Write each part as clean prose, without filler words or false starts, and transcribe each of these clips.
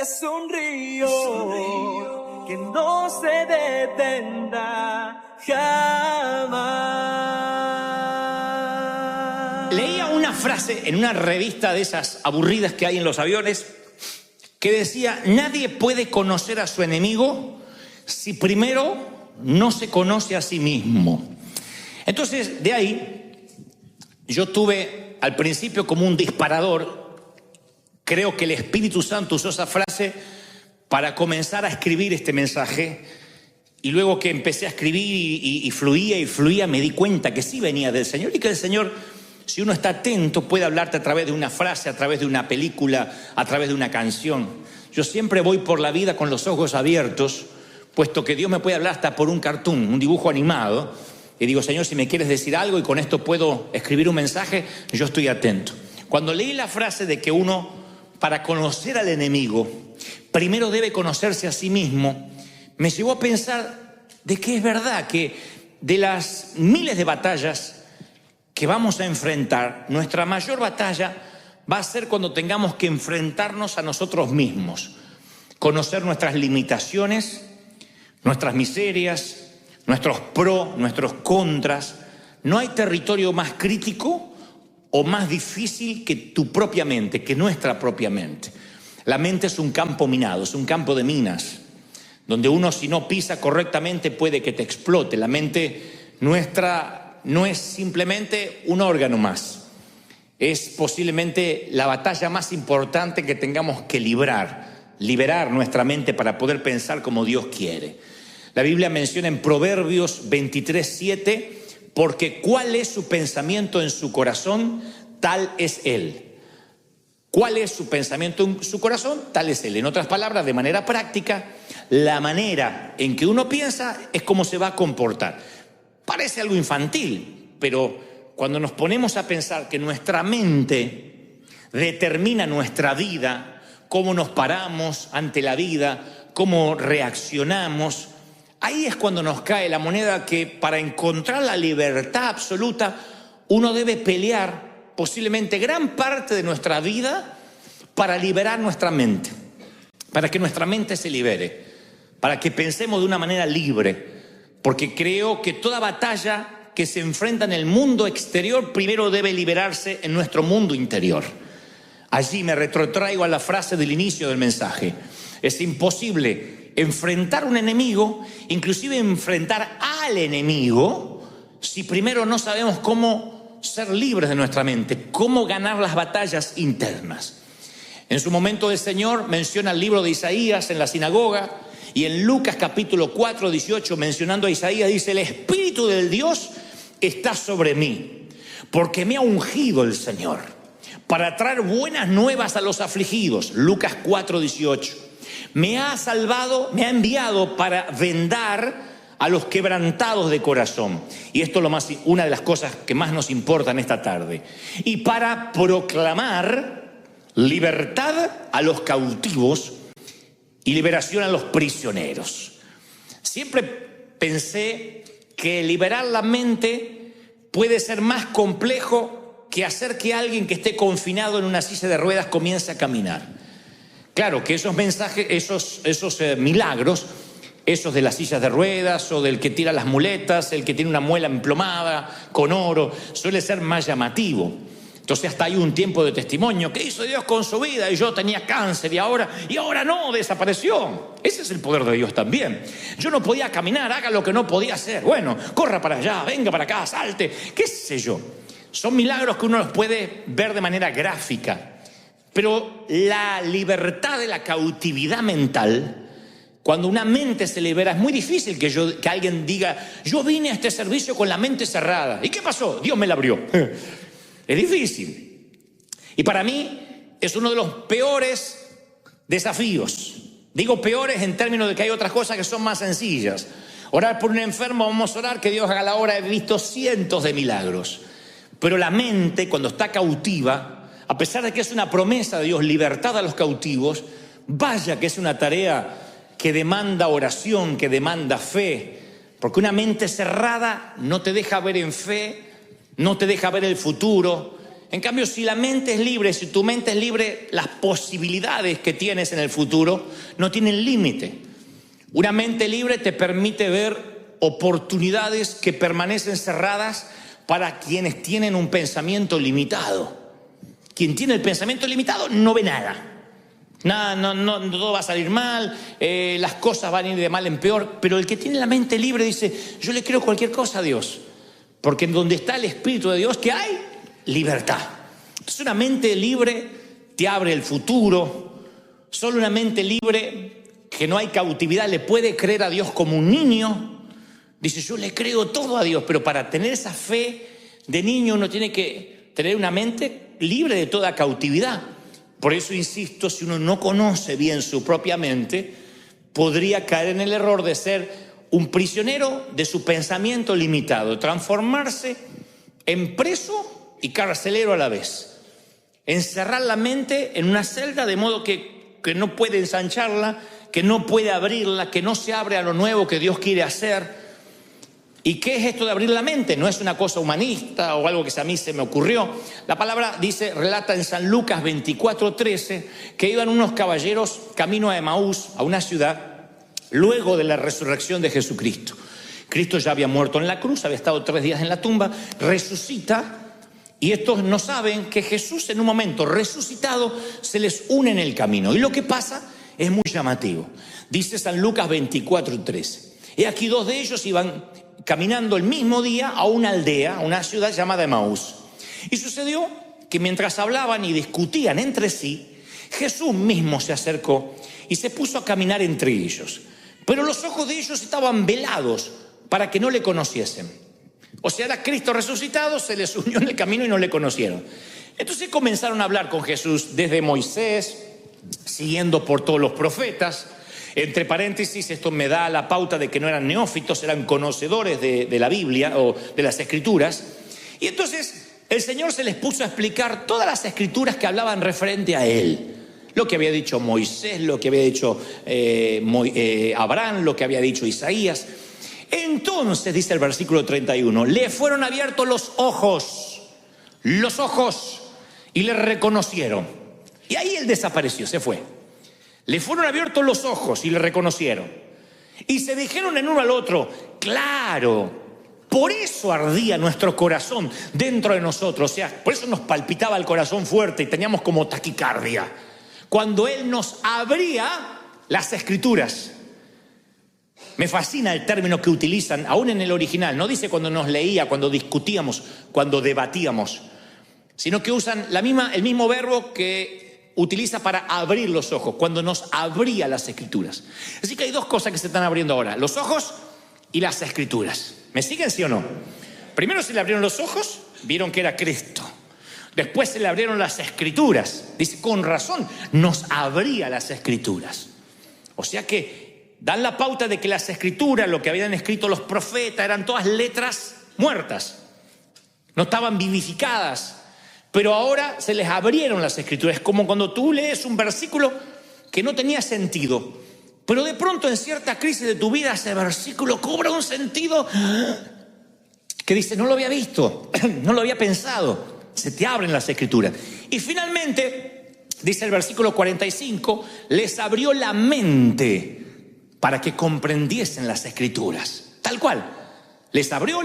Es un río que no se detendrá jamás. Leía una frase en una revista de esas aburridas que hay en los aviones que decía: nadie puede conocer a su enemigo si primero no se conoce a sí mismo. Entonces, de ahí, yo tuve al principio como un disparador. Creo que el Espíritu Santo usó esa frase para comenzar a escribir este mensaje, y luego que empecé a escribir y fluía, me di cuenta que sí venía del Señor, y que el Señor, si uno está atento, puede hablarte a través de una frase, a través de una película, a través de una canción. Yo siempre voy por la vida con los ojos abiertos, puesto que Dios me puede hablar hasta por un cartoon, un dibujo animado, y digo: Señor, si me quieres decir algo y con esto puedo escribir un mensaje, yo estoy atento. Cuando leí la frase de que uno, para conocer al enemigo, primero debe conocerse a sí mismo, me llevó a pensar de que es verdad que de las miles de batallas que vamos a enfrentar, nuestra mayor batalla va a ser cuando tengamos que enfrentarnos a nosotros mismos, conocer nuestras limitaciones, nuestras miserias, nuestros pros, nuestros contras. No hay territorio más crítico o más difícil que tu propia mente, que nuestra propia mente. La mente es un campo minado, es un campo de minas, donde uno, si no pisa correctamente, puede que te explote. La mente nuestra no es simplemente un órgano más, es posiblemente la batalla más importante que tengamos que liberar nuestra mente para poder pensar como Dios quiere. La Biblia menciona en Proverbios 23:7: porque cuál es su pensamiento en su corazón, tal es él. ¿Cuál es su pensamiento en su corazón? Tal es él. En otras palabras, de manera práctica, la manera en que uno piensa es cómo se va a comportar. Parece algo infantil, pero cuando nos ponemos a pensar que nuestra mente determina nuestra vida, cómo nos paramos ante la vida, cómo reaccionamos, ahí es cuando nos cae la moneda que para encontrar la libertad absoluta uno debe pelear posiblemente gran parte de nuestra vida para liberar nuestra mente, para que nuestra mente se libere, para que pensemos de una manera libre, porque creo que toda batalla que se enfrenta en el mundo exterior primero debe liberarse en nuestro mundo interior. Allí me retrotraigo a la frase del inicio del mensaje: es imposible enfrentar un enemigo, inclusive enfrentar al enemigo, si primero no sabemos cómo ser libres de nuestra mente, cómo ganar las batallas internas. En su momento el Señor menciona el libro de Isaías en la sinagoga, y en Lucas capítulo 4:18, mencionando a Isaías, dice: el Espíritu del Dios está sobre mí, porque me ha ungido el Señor para traer buenas nuevas a los afligidos. Lucas 4:18. Me ha salvado, me ha enviado para vendar a los quebrantados de corazón. Y esto es una de las cosas que más nos importan esta tarde. Y para proclamar libertad a los cautivos y liberación a los prisioneros. Siempre pensé que liberar la mente puede ser más complejo que hacer que alguien que esté confinado en una silla de ruedas comience a caminar. Claro que esos mensajes, esos milagros, esos de las sillas de ruedas o del que tira las muletas, el que tiene una muela emplomada con oro, suele ser más llamativo. Entonces hasta hay un tiempo de testimonio: ¿qué hizo Dios con su vida? Y yo tenía cáncer y ahora no, desapareció. Ese es el poder de Dios también. Yo no podía caminar, haga lo que no podía hacer. Bueno, corra para allá, venga para acá, salte, qué sé yo. Son milagros que uno los puede ver de manera gráfica. Pero la libertad de la cautividad mental, cuando una mente se libera, es muy difícil que alguien diga: yo vine a este servicio con la mente cerrada. ¿Y qué pasó? Dios me la abrió. Es difícil. Y para mí es uno de los peores desafíos. Digo peores en términos de que hay otras cosas que son más sencillas. Orar por un enfermo, vamos a orar que Dios haga la obra. He visto cientos de milagros. Pero la mente, cuando está cautiva, a pesar de que es una promesa de Dios, libertad a los cautivos, vaya que es una tarea que demanda oración, que demanda fe, porque una mente cerrada no te deja ver en fe, no te deja ver el futuro, En cambio, si la mente es libre, si tu mente es libre, las posibilidades que tienes en el futuro no tienen límite. Una mente libre te permite ver oportunidades que permanecen cerradas para quienes tienen un pensamiento limitado. Quien tiene el pensamiento limitado no ve nada. Nada, no, todo va a salir mal, las cosas van a ir de mal en peor. Pero el que tiene la mente libre dice: yo le creo cualquier cosa a Dios, porque en donde está el Espíritu de Dios, ¿qué hay? Libertad. Entonces una mente libre te abre el futuro. Solo una mente libre, que no hay cautividad, le puede creer a Dios como un niño. Dice: yo le creo todo a Dios. Pero para tener esa fe de niño uno tiene que tener una mente libre de toda cautividad. Por eso insisto, si uno no conoce bien su propia mente, podría caer en el error de ser un prisionero de su pensamiento limitado, transformarse en preso y carcelero a la vez, encerrar la mente en una celda de modo que no puede ensancharla, que no puede abrirla, que no se abre a lo nuevo que Dios quiere hacer. ¿Y qué es esto de abrir la mente? No es una cosa humanista o algo que a mí se me ocurrió. La palabra relata en San Lucas 24:13 que iban unos caballeros camino a Emaús, a una ciudad, luego de la resurrección de Jesucristo. Cristo ya había muerto en la cruz, había estado 3 días en la tumba, resucita, y estos no saben que Jesús, en un momento resucitado, se les une en el camino. Y lo que pasa es muy llamativo. Dice San Lucas 24:13. He aquí 2 de ellos iban caminando el mismo día a una aldea, a una ciudad llamada Emaús. Y sucedió que mientras hablaban y discutían entre sí, Jesús mismo se acercó y se puso a caminar entre ellos. Pero los ojos de ellos estaban velados para que no le conociesen. O sea, era Cristo resucitado, se les unió en el camino y no le conocieron. Entonces comenzaron a hablar con Jesús desde Moisés, siguiendo por todos los profetas. Entre paréntesis, esto me da la pauta de que no eran neófitos, eran conocedores de la Biblia o de las Escrituras. Y entonces el Señor se les puso a explicar todas las Escrituras que hablaban referente a Él. Lo que había dicho Moisés, lo que había dicho Abraham, lo que había dicho Isaías. Entonces, dice el versículo 31, le fueron abiertos los ojos, y le reconocieron. Y ahí él desapareció, se fue. Le fueron abiertos los ojos y le reconocieron. Y se dijeron en uno al otro: claro, por eso ardía nuestro corazón dentro de nosotros. O sea, por eso nos palpitaba el corazón fuerte y teníamos como taquicardia, cuando Él nos abría las Escrituras. Me fascina el término que utilizan, aún en el original. No dice cuando nos leía, cuando discutíamos, cuando debatíamos, sino que usan el mismo verbo que utiliza para abrir los ojos, cuando nos abría las Escrituras. Así que hay 2 cosas que se están abriendo ahora: los ojos y las Escrituras. ¿Me siguen, sí o no? Primero se le abrieron los ojos, vieron que era Cristo. Después se le abrieron las Escrituras. Dice, con razón, nos abría las Escrituras. O sea que dan la pauta de que las Escrituras, lo que habían escrito los profetas, eran todas letras muertas, no estaban vivificadas. Pero ahora se les abrieron las Escrituras. Es como cuando tú lees un versículo que no tenía sentido, pero de pronto en cierta crisis de tu vida ese versículo cobra un sentido que dice: no lo había visto, no lo había pensado. Se te abren las Escrituras. Y finalmente, dice el versículo 45, les abrió la mente para que comprendiesen las Escrituras. Tal cual. Les abrió.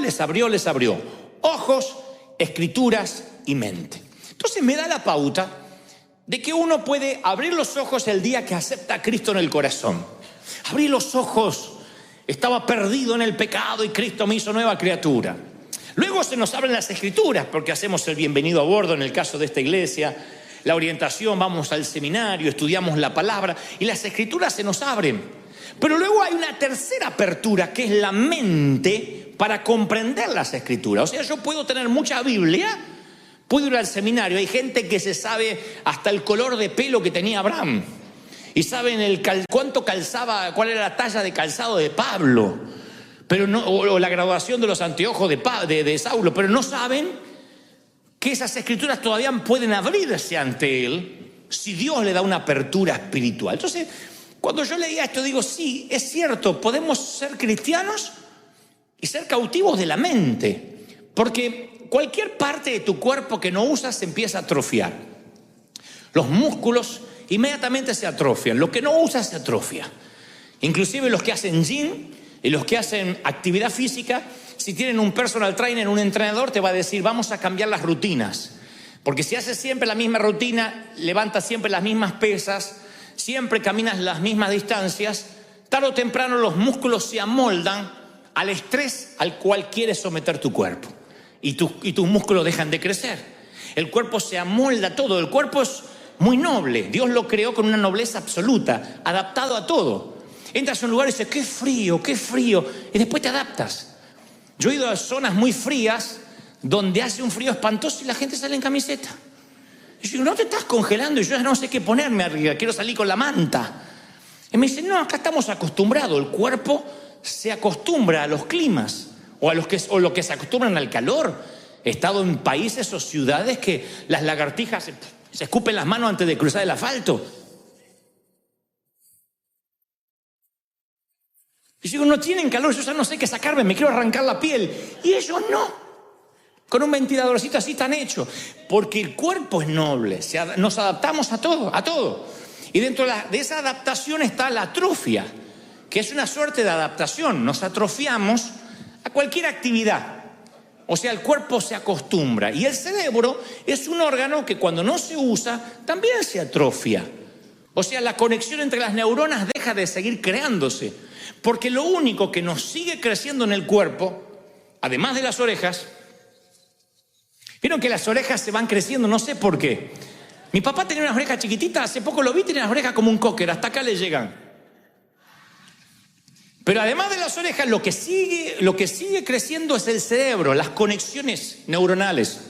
Ojos, Escrituras y mente. Entonces me da la pauta de que uno puede abrir los ojos el día que acepta a Cristo en el corazón. Abrí los ojos, estaba perdido en el pecado y Cristo me hizo nueva criatura. Luego se nos abren las Escrituras porque hacemos el bienvenido a bordo en el caso de esta iglesia, la orientación, vamos al seminario, estudiamos la palabra y las Escrituras se nos abren. Pero luego hay una tercera apertura que es la mente para comprender las Escrituras. O sea, yo puedo tener mucha Biblia, puedo ir al seminario, hay gente que se sabe hasta el color de pelo que tenía Abraham y saben cuánto calzaba, cuál era la talla de calzado de Pablo, pero no, o la graduación de los anteojos de Saulo, pero no saben que esas Escrituras todavía pueden abrirse ante él si Dios le da una apertura espiritual. Entonces, cuando yo leía esto digo, sí, es cierto, podemos ser cristianos y ser cautivos de la mente, porque cualquier parte de tu cuerpo que no usas se empieza a atrofiar. Los músculos inmediatamente se atrofian, lo que no usas se atrofia. Inclusive los que hacen gym y los que hacen actividad física, si tienen un personal trainer, un entrenador, te va a decir, vamos a cambiar las rutinas. Porque si haces siempre la misma rutina, levantas siempre las mismas pesas, siempre caminas las mismas distancias, tarde o temprano los músculos se amoldan al estrés al cual quieres someter tu cuerpo. Y tus músculos dejan de crecer. El cuerpo se amolda a todo. El cuerpo es muy noble. Dios lo creó con una nobleza absoluta, adaptado a todo. Entras a un lugar y dices, qué frío, y después te adaptas. Yo he ido a zonas muy frías donde hace un frío espantoso y la gente sale en camiseta. Y yo digo, no te estás congelando, y yo ya no sé qué ponerme arriba, quiero salir con la manta. Y me dicen, no, acá estamos acostumbrados, el cuerpo se acostumbra a los climas, o lo que se acostumbran al calor. He estado en países o ciudades que las lagartijas se escupen las manos antes de cruzar el asfalto. Y yo digo, no tienen calor, yo ya no sé qué sacarme, me quiero arrancar la piel. Y ellos no. Con un ventiladorcito así tan hecho. Porque el cuerpo es noble, nos adaptamos a todo. Y dentro de esa adaptación está la atrofia, que es una suerte de adaptación. Nos atrofiamos a cualquier actividad. O sea, el cuerpo se acostumbra. Y el cerebro es un órgano que cuando no se usa, también se atrofia. O sea, la conexión entre las neuronas deja de seguir creándose. Porque lo único que nos sigue creciendo en el cuerpo, además de las orejas, vieron que las orejas se van creciendo, no sé por qué. Mi papá tenía unas orejas chiquititas, hace poco lo vi, tenía las orejas como un cocker, hasta acá le llegan. Pero además de las orejas, lo que sigue creciendo es el cerebro, las conexiones neuronales.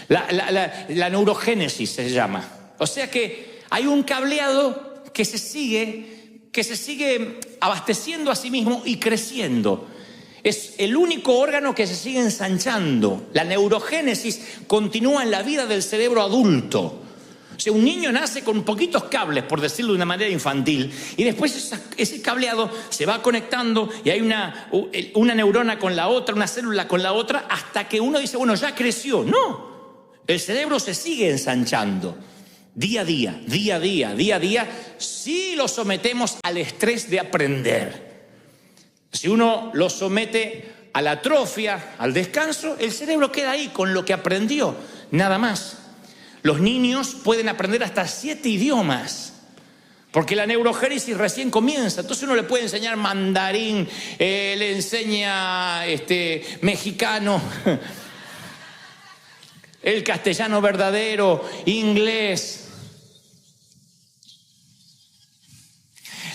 La neurogénesis se llama. O sea que hay un cableado que se sigue abasteciendo a sí mismo y creciendo. Es el único órgano que se sigue ensanchando. La neurogénesis continúa en la vida del cerebro adulto. O sea, un niño nace con poquitos cables, por decirlo de una manera infantil, y después ese cableado se va conectando y hay una neurona con la otra, una célula con la otra, hasta que uno dice, bueno, ya creció. No, el cerebro se sigue ensanchando. Día a día, si lo sometemos al estrés de aprender. Si uno lo somete a la atrofia, al descanso, el cerebro queda ahí con lo que aprendió, nada más. Los niños pueden aprender hasta 7 idiomas, porque la neurogénesis recién comienza. Entonces uno le puede enseñar mandarín, le enseña mexicano, el castellano verdadero, inglés.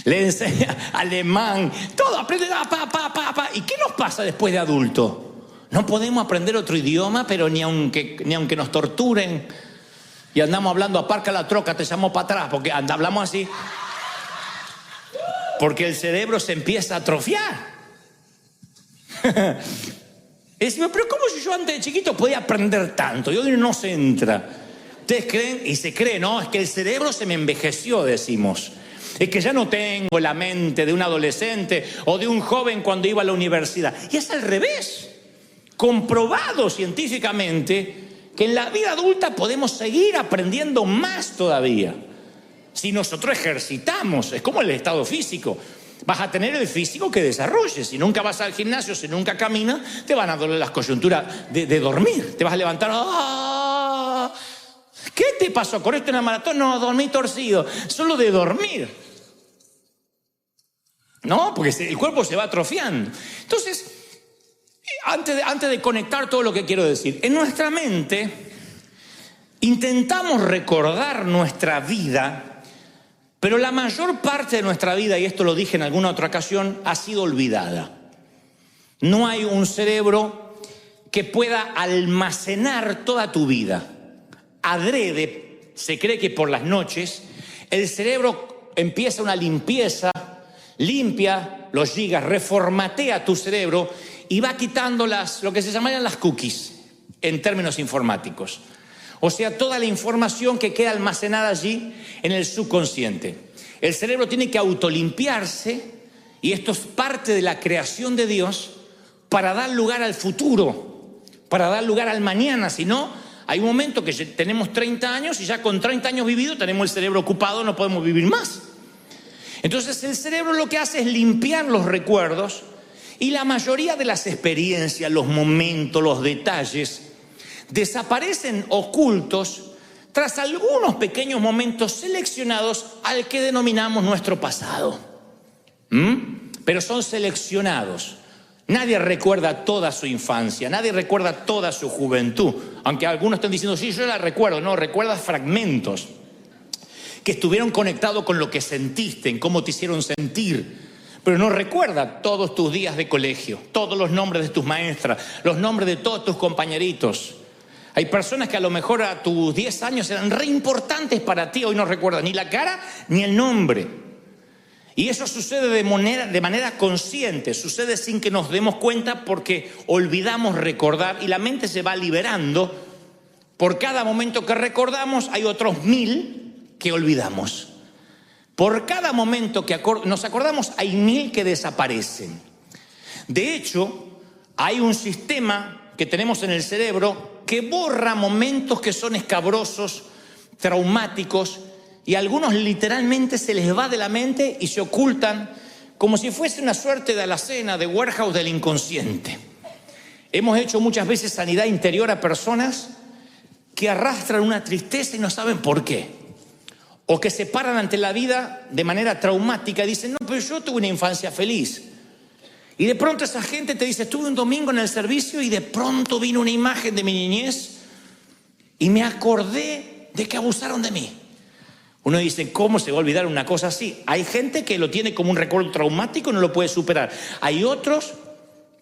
Le enseña alemán, todo aprende, ¿Y qué nos pasa después de adulto? No podemos aprender otro idioma, pero ni aunque nos torturen y andamos hablando, aparca la troca, te llamo para atrás, porque hablamos así. Porque el cerebro se empieza a atrofiar. Y decimos, pero ¿cómo si yo antes de chiquito podía aprender tanto? Y hoy no se entra. Ustedes creen, y se cree, no, es que el cerebro se me envejeció, decimos. Es que ya no tengo la mente de un adolescente o de un joven cuando iba a la universidad. Y es al revés. Comprobado científicamente que en la vida adulta podemos seguir aprendiendo más todavía. Si nosotros ejercitamos, es como el estado físico. Vas a tener el físico que desarrolles. Si nunca vas al gimnasio, si nunca caminas, te van a doler las coyunturas de dormir. Te vas a levantar. ¡Ah! ¿Qué te pasó? ¿Corriste una maratón? No, dormí torcido. Solo de dormir. No, porque el cuerpo se va atrofiando. Entonces, antes de conectar todo lo que quiero decir, en nuestra mente intentamos recordar nuestra vida, pero la mayor parte de nuestra vida, y esto lo dije en alguna otra ocasión, ha sido olvidada. No hay un cerebro que pueda almacenar toda tu vida. Adrede, se cree que por las noches el cerebro empieza una limpieza, limpia los gigas, reformatea tu cerebro y va quitando lo que se llamarían las cookies en términos informáticos. O sea, toda la información que queda almacenada allí en el subconsciente. El cerebro tiene que autolimpiarse, y esto es parte de la creación de Dios para dar lugar al futuro, para dar lugar al mañana. Si no, hay un momento que tenemos 30 años y ya con 30 años vividos tenemos el cerebro ocupado, no podemos vivir más. Entonces el cerebro lo que hace es limpiar los recuerdos y la mayoría de las experiencias, los momentos, los detalles desaparecen ocultos tras algunos pequeños momentos seleccionados al que denominamos nuestro pasado. Pero son seleccionados. Nadie recuerda toda su infancia, nadie recuerda toda su juventud. Aunque algunos estén diciendo, sí, yo la recuerdo. No, recuerdas fragmentos que estuvieron conectados con lo que sentiste, en cómo te hicieron sentir. Pero no recuerda todos tus días de colegio, todos los nombres de tus maestras, los nombres de todos tus compañeritos. Hay personas que a lo mejor a tus 10 años eran re importantes para ti, hoy no recuerdan ni la cara ni el nombre. Y eso sucede de manera consciente, sucede sin que nos demos cuenta porque olvidamos recordar y la mente se va liberando. Por cada momento que recordamos hay otros 1000 que olvidamos. Por cada momento que nos acordamos hay 1000 que desaparecen. De hecho, hay un sistema que tenemos en el cerebro que borra momentos que son escabrosos, traumáticos, y a algunos literalmente se les va de la mente y se ocultan como si fuese una suerte de alacena, de warehouse del inconsciente. Hemos hecho muchas veces sanidad interior a personas que arrastran una tristeza y no saben por qué. O que se paran ante la vida de manera traumática y dicen, no, pero yo tuve una infancia feliz. Y de pronto esa gente te dice, estuve un domingo en el servicio y de pronto vino una imagen de mi niñez y me acordé de que abusaron de mí. Uno dice, ¿cómo se va a olvidar una cosa así? Hay gente que lo tiene como un recuerdo traumático y no lo puede superar. Hay otros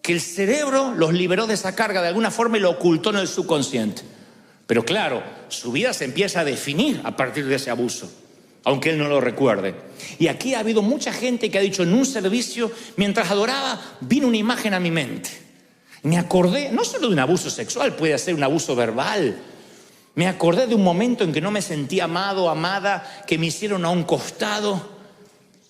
que el cerebro los liberó de esa carga de alguna forma y lo ocultó en el subconsciente. Pero claro, su vida se empieza a definir a partir de ese abuso, aunque él no lo recuerde. Y aquí ha habido mucha gente que ha dicho, en un servicio, mientras adoraba, vino una imagen a mi mente. Me acordé, no solo de un abuso sexual, puede ser un abuso verbal. Me acordé de un momento en que no me sentí amado, amada, que me hicieron a un costado.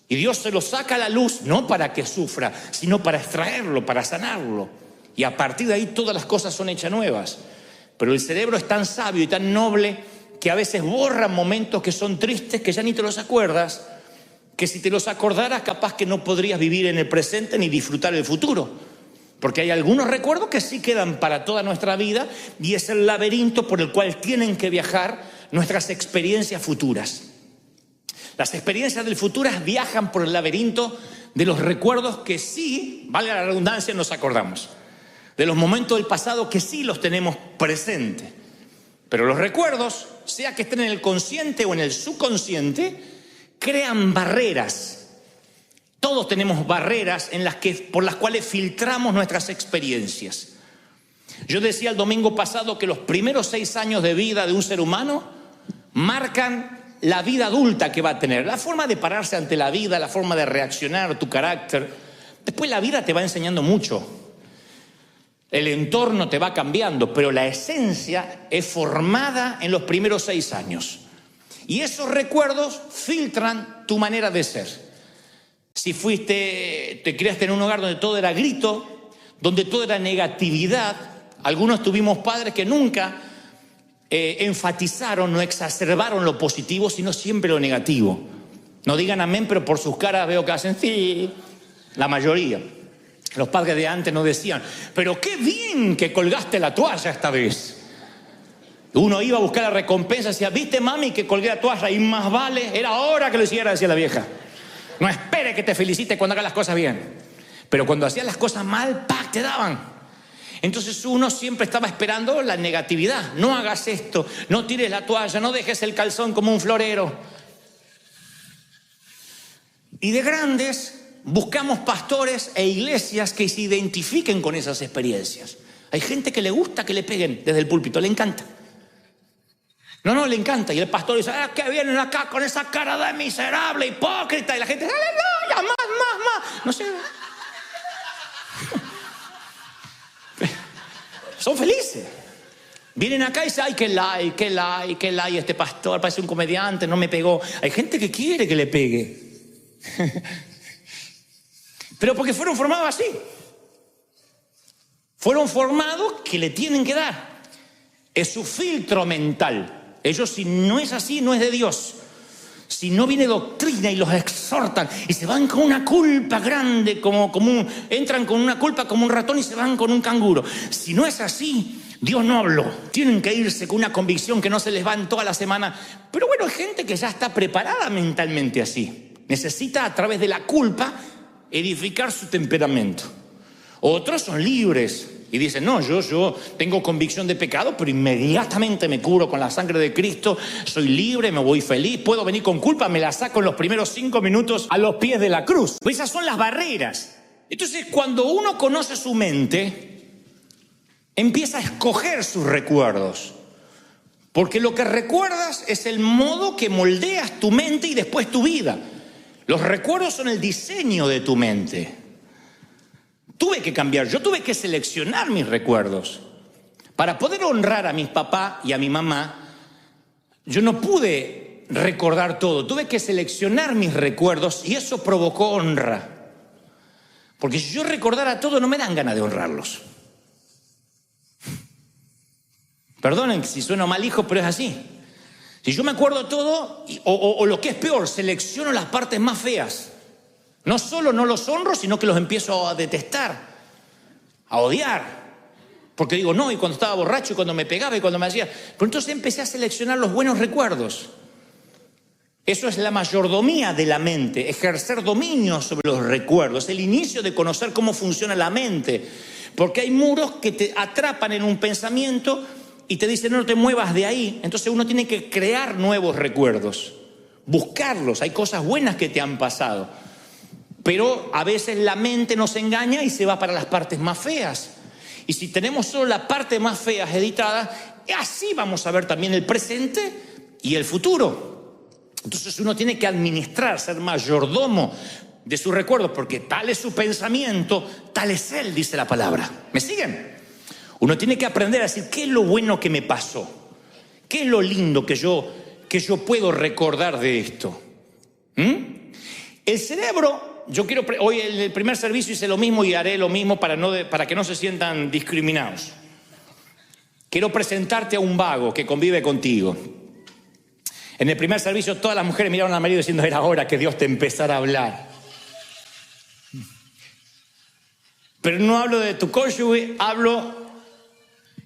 Y Dios se lo saca a la luz, no para que sufra, sino para extraerlo, para sanarlo. Y a partir de ahí todas las cosas son hechas nuevas. Pero el cerebro es tan sabio y tan noble que a veces borra momentos que son tristes, que ya ni te los acuerdas, que si te los acordaras capaz que no podrías vivir en el presente ni disfrutar el futuro. Porque hay algunos recuerdos que sí quedan para toda nuestra vida y es el laberinto por el cual tienen que viajar nuestras experiencias futuras. Las experiencias del futuro viajan por el laberinto de los recuerdos que sí, valga la redundancia, nos acordamos. De los momentos del pasado que sí los tenemos presentes. Pero los recuerdos, sea que estén en el consciente o en el subconsciente, crean barreras. Todos tenemos barreras por las cuales filtramos nuestras experiencias. Yo decía el domingo pasado que los primeros 6 años de vida de un ser humano marcan la vida adulta que va a tener. La forma de pararse ante la vida, la forma de reaccionar, tu carácter. Después la vida te va enseñando mucho. El entorno te va cambiando, pero la esencia es formada en los primeros 6 años. Y esos recuerdos filtran tu manera de ser. Si te criaste en un hogar donde todo era grito, donde todo era negatividad, algunos tuvimos padres que nunca enfatizaron, no exacerbaron lo positivo, sino siempre lo negativo. No digan amén, pero por sus caras veo que hacen sí, la mayoría. Los padres de antes no decían, pero qué bien que colgaste la toalla esta vez. Uno iba a buscar la recompensa y decía, ¿viste, mami, que colgué la toalla? Y más vale, era hora que lo hiciera, decía la vieja. No espere que te felicite cuando hagas las cosas bien. Pero cuando hacías las cosas mal, ¡pac!, te daban. Entonces uno siempre estaba esperando la negatividad. No hagas esto, no tires la toalla, no dejes el calzón como un florero. Y de grandes buscamos pastores e iglesias que se identifiquen con esas experiencias. Hay gente que le gusta que le peguen desde el púlpito, le encanta. No, le encanta. Y el pastor dice, que vienen acá con esa cara de miserable, hipócrita. Y la gente, aleluya, más. No sé. Son felices. Vienen acá y dicen, ay, qué like, este pastor parece un comediante, no me pegó. Hay gente que quiere que le pegue. Pero porque fueron formados así. fueron formados que le tienen que dar. Es su filtro mental. Ellos, si no es así, no es de Dios. Si no viene doctrina y los exhortan y se van con una culpa grande, entran con una culpa como un ratón y se van con un canguro. Si no es así, Dios no habló. Tienen que irse con una convicción que no se les va en toda la semana. Pero bueno, hay gente que ya está preparada mentalmente así. Necesita a través de la culpa edificar su temperamento. Otros son libres y dicen, no, yo tengo convicción de pecado, pero inmediatamente me cubro con la sangre de Cristo, soy libre, me voy feliz, puedo venir con culpa, me la saco en los primeros 5 minutos a los pies de la cruz. Pues esas son las barreras. Entonces, cuando uno conoce su mente, empieza a escoger sus recuerdos. Porque lo que recuerdas es el modo que moldeas tu mente y después tu vida. Los recuerdos son el diseño de tu mente. Tuve que cambiar, yo tuve que seleccionar mis recuerdos. Para poder honrar a mi papá y a mi mamá, yo no pude recordar todo. Tuve que seleccionar mis recuerdos y eso provocó honra. Porque si yo recordara todo, no me dan ganas de honrarlos. Perdonen si sueno mal hijo, pero es así. Si yo me acuerdo todo, o lo que es peor, selecciono las partes más feas. No solo no los honro, sino que los empiezo a detestar, a odiar. Porque digo, no, y cuando estaba borracho, y cuando me pegaba, y cuando me hacía... Pero entonces empecé a seleccionar los buenos recuerdos. Eso es la mayordomía de la mente, ejercer dominio sobre los recuerdos, el inicio de conocer cómo funciona la mente. Porque hay muros que te atrapan en un pensamiento y te dicen, no te muevas de ahí. Entonces uno tiene que crear nuevos recuerdos, buscarlos. Hay cosas buenas que te han pasado. Pero a veces la mente nos engaña y se va para las partes más feas. Y si tenemos solo la parte más fea editada, así vamos a ver también el presente y el futuro. Entonces uno tiene que administrar, ser mayordomo de sus recuerdos, porque tal es su pensamiento, tal es él, dice la palabra. ¿Me siguen? Uno tiene que aprender a decir, ¿qué es lo bueno que me pasó? ¿Qué es lo lindo que yo puedo recordar de esto? El cerebro... hoy en el primer servicio hice lo mismo y haré lo mismo para que no se sientan discriminados. Quiero presentarte a un vago que convive contigo. En el primer servicio todas las mujeres miraron al marido diciendo, era hora que Dios te empezara a hablar. Pero no hablo de tu cónyuge, hablo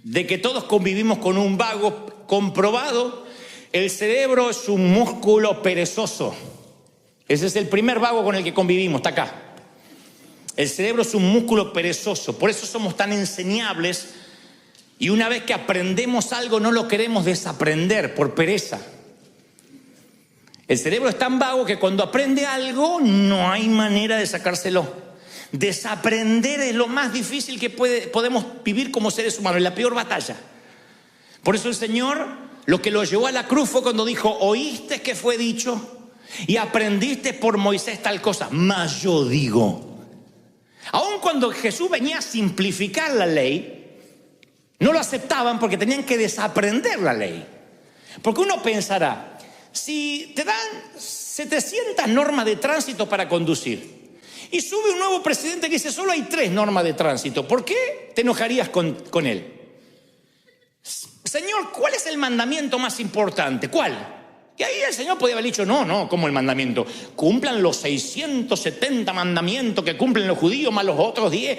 de que todos convivimos con un vago comprobado. El cerebro es un músculo perezoso. Ese es el primer vago con el que convivimos, está acá. El cerebro es un músculo perezoso, por eso somos tan enseñables y una vez que aprendemos algo no lo queremos desaprender por pereza. El cerebro es tan vago que cuando aprende algo no hay manera de sacárselo. Desaprender es lo más difícil que podemos vivir como seres humanos, es la peor batalla. Por eso el Señor lo que lo llevó a la cruz fue cuando dijo, ¿oíste que fue dicho? Y aprendiste por Moisés tal cosa, mas yo digo. Aun cuando Jesús venía a simplificar la ley, no lo aceptaban porque tenían que desaprender la ley. Porque uno pensará, si te dan 700 normas de tránsito para conducir y sube un nuevo presidente que dice solo hay 3 normas de tránsito, ¿por qué te enojarías con él? Señor, ¿cuál es el mandamiento más importante? ¿Cuál? Y ahí el Señor podía haber dicho, no, como el mandamiento. Cumplan los 670 mandamientos que cumplen los judíos, más los otros 10.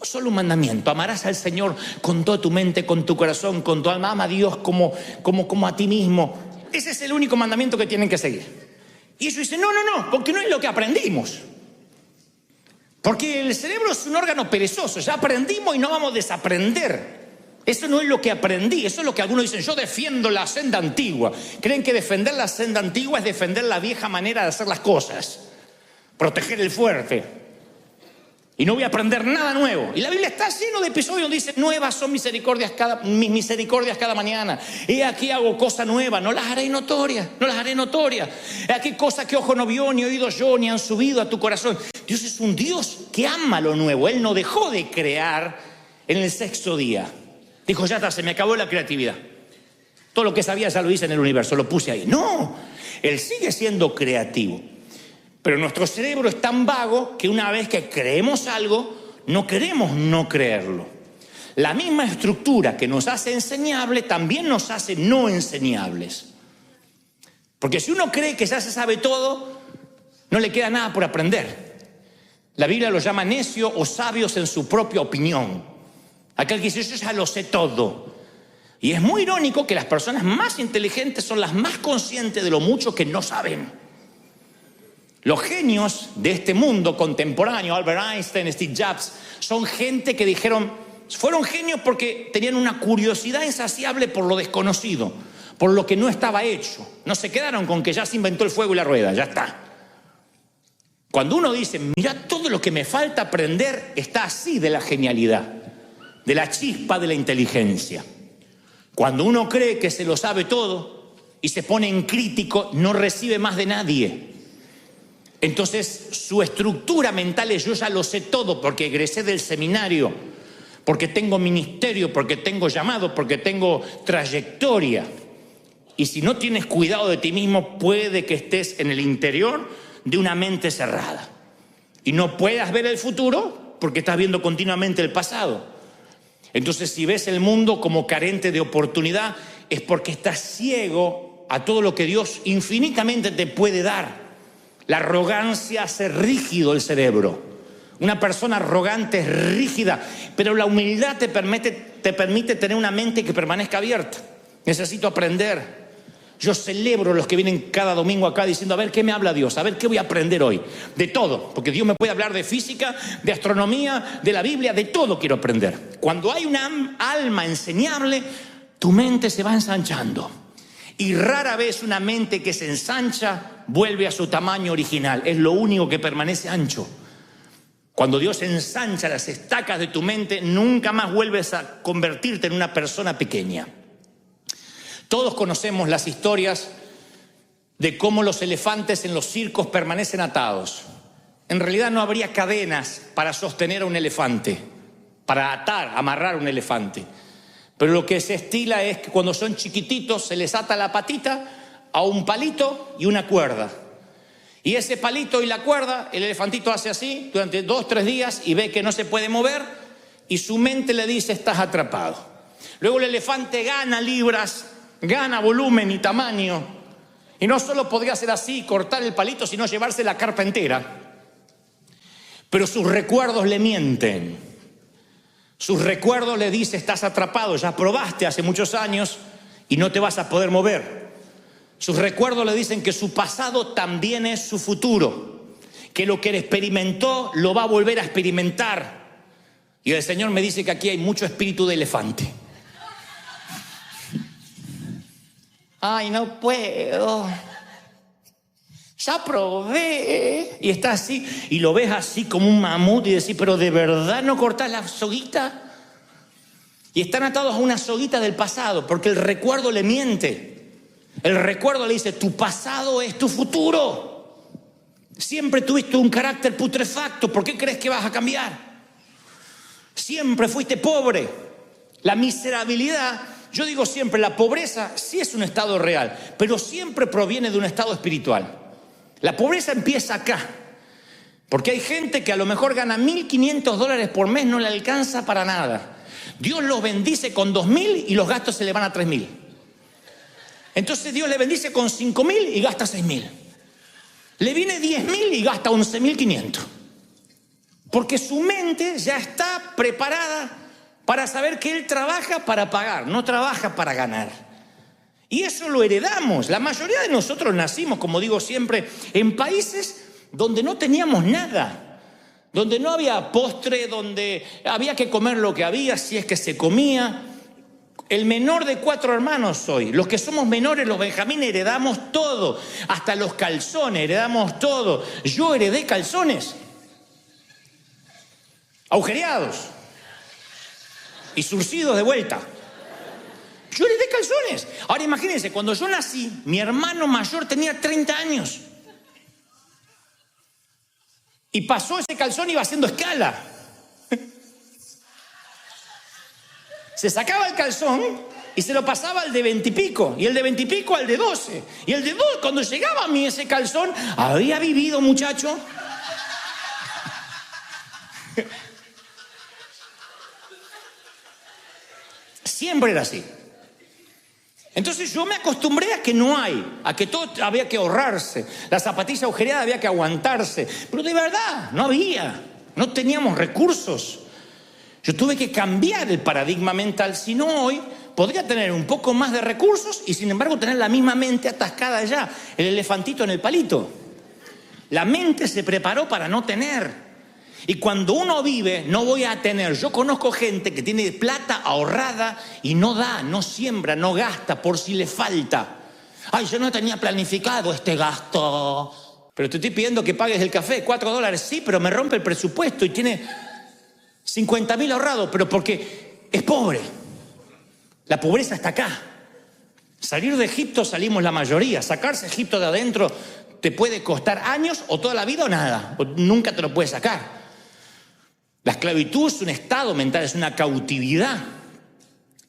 Solo un mandamiento, amarás al Señor con toda tu mente, con tu corazón, con tu alma. Ama a Dios como a ti mismo. Ese es el único mandamiento que tienen que seguir. Y ellos dicen, no, porque no es lo que aprendimos. Porque el cerebro es un órgano perezoso, ya aprendimos y no vamos a desaprender. Eso no es lo que aprendí, eso es lo que algunos dicen, yo defiendo la senda antigua. Creen que defender la senda antigua es defender la vieja manera de hacer las cosas, proteger el fuerte. Y no voy a aprender nada nuevo. Y la Biblia está lleno de episodios donde dice, nuevas son mis misericordias cada mañana. He aquí hago cosa nueva, no las haré notorias. He aquí cosas que ojo no vio, ni oído yo, ni han subido a tu corazón. Dios es un Dios que ama lo nuevo. Él no dejó de crear en el 6º día. Dijo, ya está, se me acabó la creatividad. Todo lo que sabía ya lo hice en el universo, lo puse ahí. No, Él sigue siendo creativo. Pero nuestro cerebro es tan vago que una vez que creemos algo, no queremos no creerlo. la misma estructura que nos hace enseñables también nos hace no enseñables. Porque si uno cree que ya se sabe todo, no le queda nada por aprender. La Biblia los llama necios o sabios en su propia opinión. Aquel que dice, yo ya lo sé todo. Y es muy irónico que las personas más inteligentes son las más conscientes de lo mucho que no saben. Los genios de este mundo contemporáneo, Albert Einstein, Steve Jobs, son gente que fueron genios porque tenían una curiosidad insaciable por lo desconocido, por lo que no estaba hecho. No se quedaron con que ya se inventó el fuego y la rueda, ya está. Cuando uno dice, mira, todo lo que me falta aprender está así de la genialidad, de la chispa de la inteligencia. Cuando uno cree que se lo sabe todo y se pone en crítico, no recibe más de nadie. Entonces su estructura mental es yo ya lo sé todo porque egresé del seminario, porque tengo ministerio, porque tengo llamado, porque tengo trayectoria. Y si no tienes cuidado de ti mismo, puede que estés en el interior de una mente cerrada y no puedas ver el futuro porque estás viendo continuamente el pasado. Entonces, si ves el mundo como carente de oportunidad, es porque estás ciego a todo lo que Dios infinitamente te puede dar. La arrogancia hace rígido el cerebro. Una persona arrogante es rígida, pero la humildad te permite tener una mente que permanezca abierta. Necesito aprender. Yo celebro los que vienen cada domingo acá diciendo, a ver, ¿qué me habla Dios? A ver, ¿qué voy a aprender hoy? De todo, porque Dios me puede hablar de física, de astronomía, de la Biblia, de todo quiero aprender. Cuando hay una alma enseñable, tu mente se va ensanchando. Y rara vez una mente que se ensancha vuelve a su tamaño original. Es lo único que permanece ancho. Cuando Dios ensancha las estacas de tu mente, nunca más vuelves a convertirte en una persona pequeña. Todos conocemos las historias de cómo los elefantes en los circos permanecen atados. En realidad no habría cadenas para sostener a un elefante, para amarrar a un elefante. Pero lo que se estila es que cuando son chiquititos se les ata la patita a un palito y una cuerda. Y ese palito y la cuerda, el elefantito hace así durante 2 o 3 días y ve que no se puede mover y su mente le dice, estás atrapado. Luego el elefante gana libras, gana volumen y tamaño. Y no solo podría hacer así, cortar el palito, sino llevarse la carpa entera. Pero sus recuerdos le mienten. Sus recuerdos le dicen, estás atrapado, ya probaste hace muchos años y no te vas a poder mover. Sus recuerdos le dicen que su pasado también es su futuro, que lo que él experimentó lo va a volver a experimentar. Y el Señor me dice que aquí hay mucho espíritu de elefante. Ay, no puedo. Ya probé. Y está así, y lo ves así como un mamut y decís, pero ¿de verdad no cortás la soguita? Y están atados a una soguita del pasado, porque el recuerdo le miente. El recuerdo le dice, tu pasado es tu futuro. Siempre tuviste un carácter putrefacto, ¿por qué crees que vas a cambiar? Siempre fuiste pobre. La miserabilidad, yo digo siempre, la pobreza sí es un estado real, pero siempre proviene de un estado espiritual. La pobreza empieza acá, porque hay gente que a lo mejor gana $1.500 por mes, no le alcanza para nada. Dios los bendice con 2.000 y los gastos se le van a 3.000. Entonces Dios le bendice con 5.000 y gasta 6.000. Le viene 10.000 y gasta 11.500. Porque su mente ya está preparada para saber que él trabaja para pagar, no trabaja para ganar. Y eso lo heredamos. La mayoría de nosotros nacimos, como digo siempre, en países donde no teníamos nada, donde no había postre, donde había que comer lo que había, si es que se comía. El menor de 4 hermanos soy. Los que somos menores, los Benjamín, heredamos todo, hasta los calzones, heredamos todo. Yo heredé calzones agujereados y surcidos de vuelta. Yo heredé calzones. Ahora imagínense, cuando yo nací, mi hermano mayor tenía 30 años. Y pasó ese calzón y iba haciendo escala. Se sacaba el calzón y se lo pasaba al de 20 y pico. Y el de 20 y pico al de 12. Y el de 2, cuando llegaba a mí ese calzón, había vivido, muchacho. Siempre era así. Entonces yo me acostumbré a que no hay, a que todo había que ahorrarse, la zapatilla agujereada había que aguantarse, pero de verdad no había, no teníamos recursos. Yo tuve que cambiar el paradigma mental, si no hoy podría tener un poco más de recursos y sin embargo tener la misma mente atascada ya, el elefantito en el palito. La mente se preparó para no tener. Y cuando uno vive, no voy a tener. Yo conozco gente que tiene plata ahorrada y no da, no siembra, no gasta por si le falta. Ay, yo no tenía planificado este gasto. Pero te estoy pidiendo que pagues el café, $4. Sí, pero me rompe el presupuesto y tiene 50.000 ahorrados, pero porque es pobre. La pobreza está acá. Salir de Egipto salimos la mayoría. Sacarse Egipto de adentro te puede costar años o toda la vida o nada. O nunca te lo puedes sacar. La esclavitud es un estado mental, es una cautividad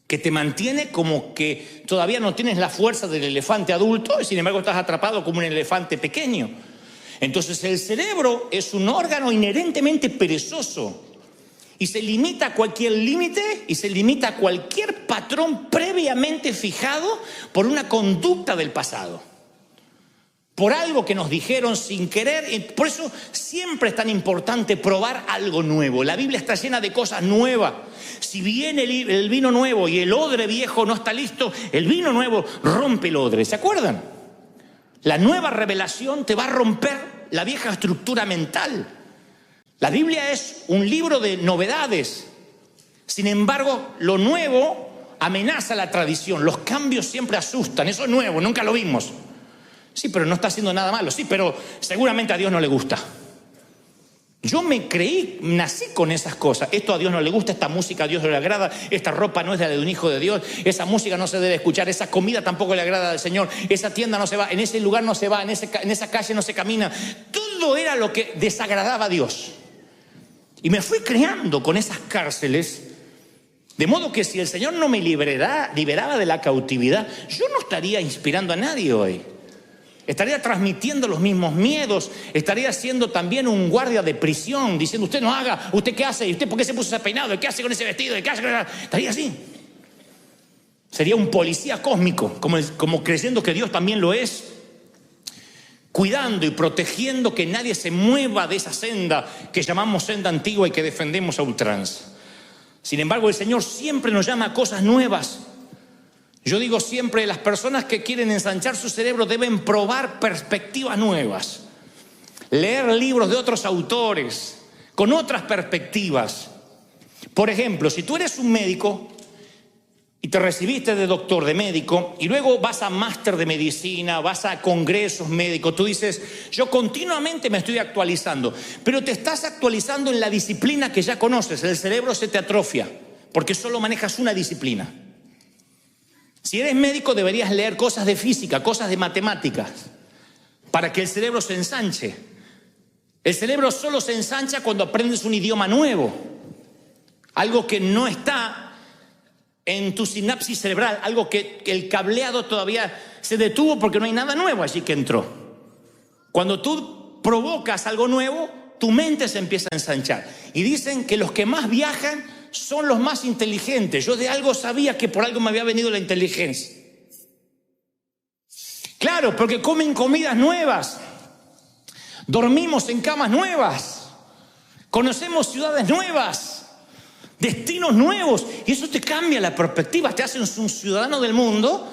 que te mantiene como que todavía no tienes la fuerza del elefante adulto y sin embargo estás atrapado como un elefante pequeño. Entonces el cerebro es un órgano inherentemente perezoso y se limita a cualquier límite y se limita a cualquier patrón previamente fijado por una conducta del pasado. Por algo que nos dijeron sin querer. Por eso siempre es tan importante probar algo nuevo. La Biblia está llena de cosas nuevas. Si viene el vino nuevo y el odre viejo no está listo, el vino nuevo rompe el odre. ¿Se acuerdan? La nueva revelación te va a romper la vieja estructura mental. La Biblia es un libro de novedades. Sin embargo, lo nuevo amenaza la tradición. Los cambios siempre asustan. Eso es nuevo, nunca lo vimos. Sí, pero no está haciendo nada malo. Sí, pero seguramente a Dios no le gusta. Yo me creí, nací con esas cosas. Esto a Dios no le gusta, esta música a Dios no le agrada, esta ropa no es la de un hijo de Dios, esa música no se debe escuchar, esa comida tampoco le agrada al Señor, esa tienda no se va, en ese lugar no se va, en esa calle no se camina. Todo era lo que desagradaba a Dios. Y me fui creando con esas cárceles, de modo que si el Señor no me liberaba de la cautividad, yo no estaría inspirando a nadie hoy. Estaría transmitiendo los mismos miedos, estaría siendo también un guardia de prisión, diciendo, usted no haga, usted qué hace, y usted por qué se puso ese peinado, qué hace con ese vestido, qué hace con esa... Estaría así. Sería un policía cósmico, como creyendo que Dios también lo es, cuidando y protegiendo que nadie se mueva de esa senda que llamamos senda antigua y que defendemos a ultranza. Sin embargo, el Señor siempre nos llama a cosas nuevas. Yo digo siempre, las personas que quieren ensanchar su cerebro deben probar perspectivas nuevas, leer libros de otros autores, con otras perspectivas. Por ejemplo, si tú eres un médico y te recibiste de doctor, de médico, y luego vas a máster de medicina, vas a congresos médicos, tú dices, yo continuamente me estoy actualizando, pero te estás actualizando en la disciplina que ya conoces, el cerebro se te atrofia, porque solo manejas una disciplina. Si eres médico deberías leer cosas de física, cosas de matemáticas, para que el cerebro se ensanche. El cerebro solo se ensancha cuando aprendes un idioma nuevo, algo que no está en tu sinapsis cerebral, algo que el cableado todavía se detuvo porque no hay nada nuevo allí que entró. Cuando tú provocas algo nuevo, tu mente se empieza a ensanchar. Y dicen que los que más viajan son los más inteligentes. Yo de algo sabía que por algo me había venido la inteligencia. Claro, porque comen comidas nuevas, dormimos en camas nuevas, conocemos ciudades nuevas, destinos nuevos, y eso te cambia la perspectiva, te hace un ciudadano del mundo.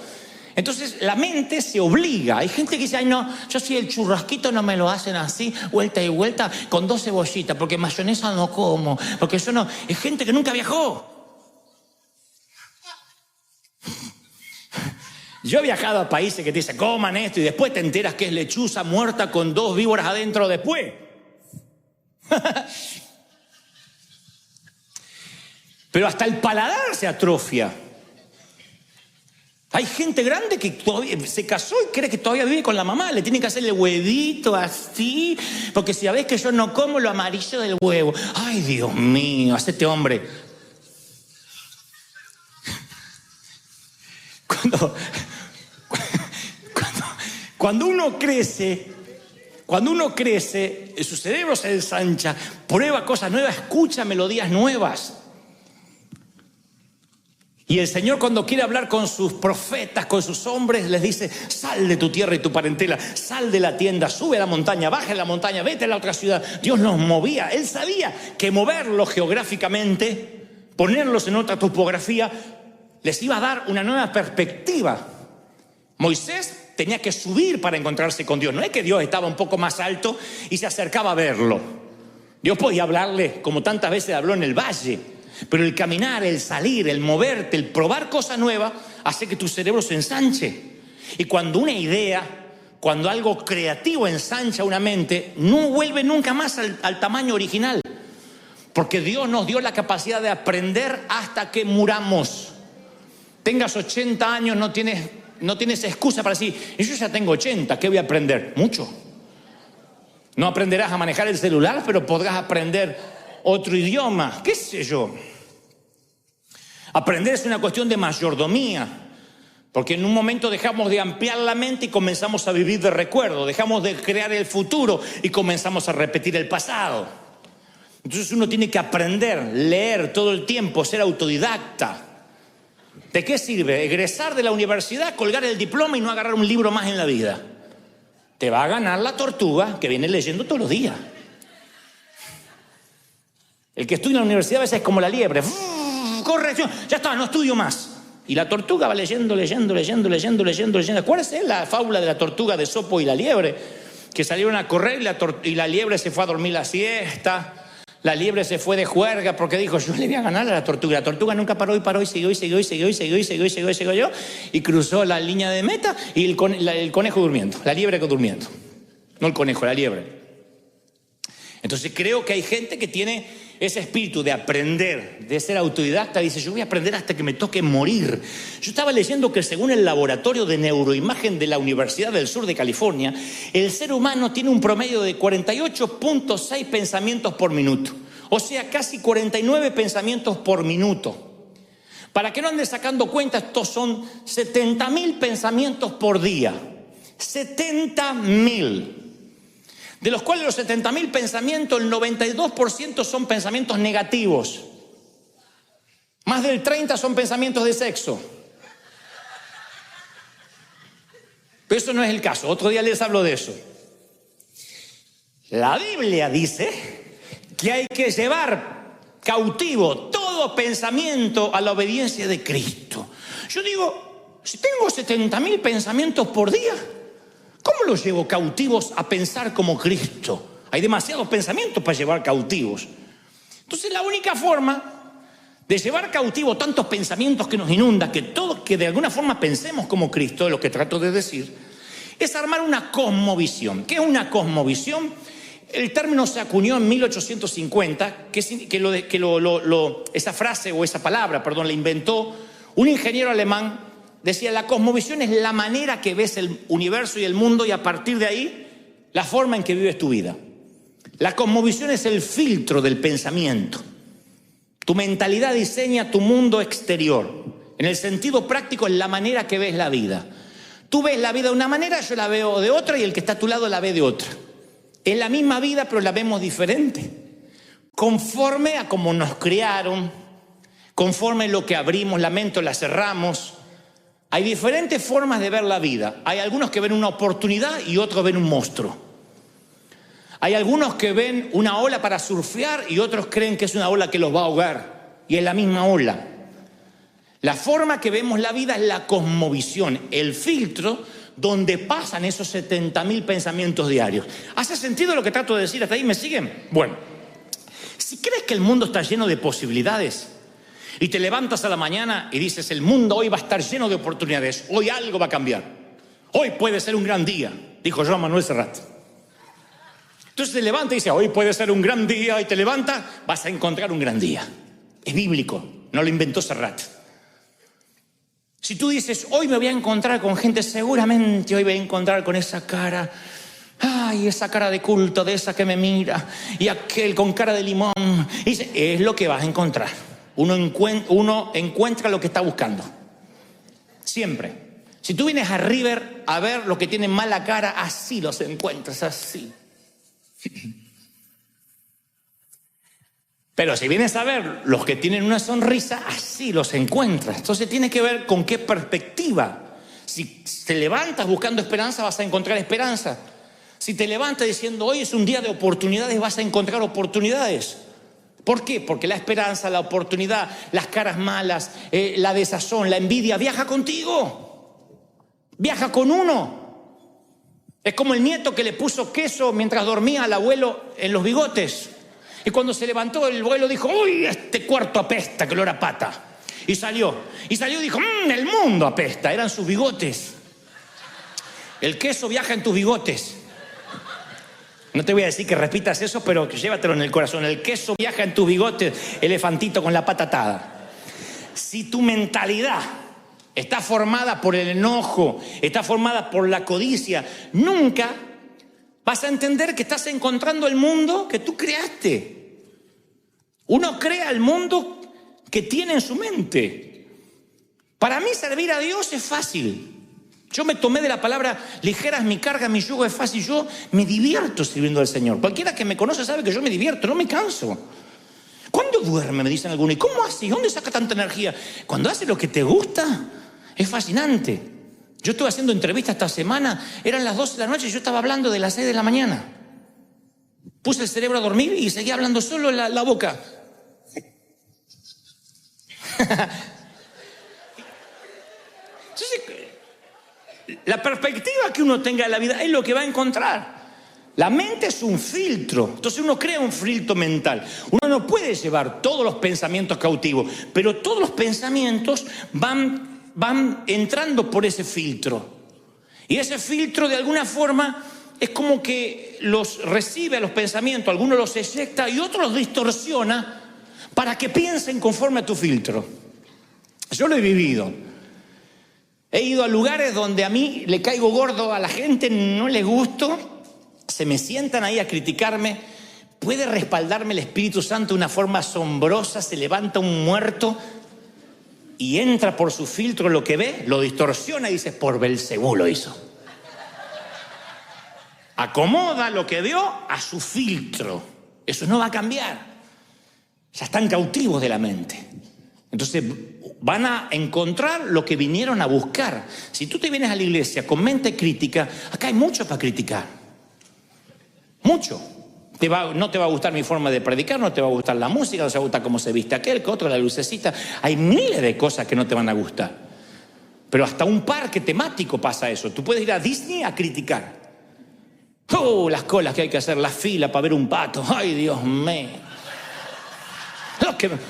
Entonces la mente se obliga. Hay gente que dice, ay no, yo si el churrasquito no me lo hacen así, vuelta y vuelta, con 2 cebollitas, porque mayonesa no como, porque yo no. Es gente que nunca viajó. Yo he viajado a países que te dicen, coman esto, y después te enteras que es lechuza muerta con 2 víboras adentro después. Pero hasta el paladar se atrofia. Hay gente grande que todavía se casó y cree que todavía vive con la mamá. Le tienen que hacerle huevito así, porque si sabés que yo no como lo amarillo del huevo. Ay, Dios mío, hacete hombre. Cuando uno crece, su cerebro se ensancha, prueba cosas nuevas, escucha melodías nuevas. Y el Señor, cuando quiere hablar con sus profetas, con sus hombres, les dice: sal de tu tierra y tu parentela, sal de la tienda, sube a la montaña, baja a la montaña, vete a la otra ciudad. Dios los movía. Él sabía que moverlos geográficamente, ponerlos en otra topografía, les iba a dar una nueva perspectiva. Moisés tenía que subir para encontrarse con Dios. No es que Dios estaba un poco más alto y se acercaba a verlo. Dios podía hablarle como tantas veces habló en el valle. Pero el caminar, el salir, el moverte, el probar cosas nuevas hace que tu cerebro se ensanche. Y cuando una idea, cuando algo creativo ensancha una mente, no vuelve nunca más al tamaño original. Porque Dios nos dio la capacidad de aprender hasta que muramos. Tengas 80 años, no tienes excusa para decir: yo ya tengo 80, ¿qué voy a aprender? Mucho. No aprenderás a manejar el celular, pero podrás aprender otro idioma, qué sé yo. Aprender es una cuestión de mayordomía, porque en un momento dejamos de ampliar la mente y comenzamos a vivir de recuerdo, dejamos de crear el futuro y comenzamos a repetir el pasado. Entonces uno tiene que aprender, leer todo el tiempo, ser autodidacta. ¿De qué sirve egresar de la universidad, colgar el diploma y no agarrar un libro más en la vida? Te va a ganar la tortuga que viene leyendo todos los días. El que estudia en la universidad a veces es como la liebre. Corre, ya está, no estudio más. Y la tortuga va leyendo. ¿Cuál es la fábula de la tortuga de Esopo y la liebre? Que salieron a correr y la liebre se fue a dormir la siesta. La liebre se fue de juerga porque dijo: yo le voy a ganar a la tortuga. La tortuga nunca paró y siguió yo. Y cruzó la línea de meta y el conejo durmiendo. La liebre durmiendo. No el conejo, la liebre. Entonces creo que hay gente que tiene ese espíritu de aprender, de ser autodidacta. Dice: yo voy a aprender hasta que me toque morir. Yo estaba leyendo que según el laboratorio de neuroimagen de la Universidad del Sur de California, el ser humano tiene un promedio de 48.6 pensamientos por minuto. O sea, casi 49 pensamientos por minuto. Para que no andes sacando cuentas, estos son 70.000 pensamientos por día. 70.000. De los cuales los 70.000 pensamientos, el 92% son pensamientos negativos. Más del 30% son pensamientos de sexo. Pero eso no es el caso. Otro día les hablo de eso. La Biblia dice que hay que llevar cautivo todo pensamiento a la obediencia de Cristo. Yo digo, si tengo 70.000 pensamientos por día, ¿cómo los llevo cautivos a pensar como Cristo? Hay demasiados pensamientos para llevar cautivos. Entonces la única forma de llevar cautivo tantos pensamientos que nos inundan, que de alguna forma pensemos como Cristo, es lo que trato de decir, es armar una cosmovisión. ¿Qué es una cosmovisión? El término se acuñó en 1850, esa frase o esa palabra, la inventó un ingeniero alemán. Decía: la cosmovisión es la manera que ves el universo y el mundo, y a partir de ahí, la forma en que vives tu vida. La cosmovisión es el filtro del pensamiento. Tu mentalidad diseña tu mundo exterior. En el sentido práctico, es la manera que ves la vida. Tú ves la vida de una manera, yo la veo de otra, y el que está a tu lado la ve de otra. Es la misma vida, pero la vemos diferente. Conforme a cómo nos criaron, conforme a lo que abrimos la mente o la cerramos. Hay diferentes formas de ver la vida. Hay algunos que ven una oportunidad y otros ven un monstruo. Hay algunos que ven una ola para surfear y otros creen que es una ola que los va a ahogar. Y es la misma ola. La forma que vemos la vida es la cosmovisión, el filtro donde pasan esos 70.000 pensamientos diarios. ¿Hace sentido lo que trato de decir hasta ahí? ¿Me siguen? Bueno, si crees que el mundo está lleno de posibilidades y te levantas a la mañana y dices: el mundo hoy va a estar lleno de oportunidades, hoy algo va a cambiar, hoy puede ser un gran día, dijo Joan Manuel Serrat. Entonces te levanta y dice: hoy puede ser un gran día, y te levanta, vas a encontrar un gran día. Es bíblico, no lo inventó Serrat. Si tú dices: hoy me voy a encontrar con gente, seguramente hoy voy a encontrar con esa cara, ay, esa cara de culto, de esa que me mira, y aquel con cara de limón, y dice: es lo que vas a encontrar. Uno encuentra lo que está buscando. Siempre. Si tú vienes a River a ver lo que tienen mala cara, así los encuentras, así. Pero si vienes a ver los que tienen una sonrisa, así los encuentras. Entonces tiene que ver con qué perspectiva. Si te levantas buscando esperanza, vas a encontrar esperanza. Si te levantas diciendo hoy es un día de oportunidades, vas a encontrar oportunidades. ¿Por qué? Porque la esperanza, la oportunidad, las caras malas, la desazón, la envidia, viaja contigo. Viaja con uno. Es como el nieto que le puso queso mientras dormía al abuelo en los bigotes. Y cuando se levantó el abuelo dijo, uy, este cuarto apesta, que olor a pata. Y salió y dijo, el mundo apesta, eran sus bigotes. El queso viaja en tus bigotes. No te voy a decir que repitas eso, pero llévatelo en el corazón. El queso viaja en tus bigotes, elefantito con la pata atada. Si tu mentalidad está formada por el enojo, está formada por la codicia, nunca vas a entender que estás encontrando el mundo que tú creaste. Uno crea el mundo que tiene en su mente. Para mí servir a Dios es fácil. Yo me tomé de la palabra, ligera es mi carga, mi yugo es fácil. Yo me divierto sirviendo al Señor. Cualquiera que me conoce sabe que yo me divierto, no me canso. ¿Cuándo duerme? Me dicen algunos. ¿Y cómo hace? ¿Dónde saca tanta energía? Cuando hace lo que te gusta, es fascinante. Yo estuve haciendo entrevistas esta semana, eran las 12 de la noche y yo estaba hablando de las 6 de la mañana. Puse el cerebro a dormir y seguía hablando solo la boca. Entonces, la perspectiva que uno tenga de la vida es lo que va a encontrar. La mente es un filtro. Entonces uno crea un filtro mental. Uno no puede llevar todos los pensamientos cautivos, pero todos los pensamientos van entrando por ese filtro. Y ese filtro de alguna forma es como que los recibe a los pensamientos, algunos los eyecta y otros los distorsiona para que piensen conforme a tu filtro. Yo lo he vivido. He ido a lugares donde a mí le caigo gordo a la gente, no les gusto, se me sientan ahí a criticarme. Puede respaldarme el Espíritu Santo de una forma asombrosa, se levanta un muerto y entra por su filtro lo que ve, lo distorsiona y dice, por Belcebú lo hizo. Acomoda lo que vio a su filtro. Eso no va a cambiar. Ya están cautivos de la mente. Entonces van a encontrar lo que vinieron a buscar. Si tú te vienes a la iglesia con mente crítica, acá hay mucho para criticar. Mucho. No te va a gustar mi forma de predicar, no te va a gustar la música, no te va a gustar cómo se viste aquel, que otro, la lucecita. Hay miles de cosas que no te van a gustar. Pero hasta un parque temático pasa eso. Tú puedes ir a Disney a criticar. Las colas que hay que hacer, la fila para ver un pato. Ay, Dios mío.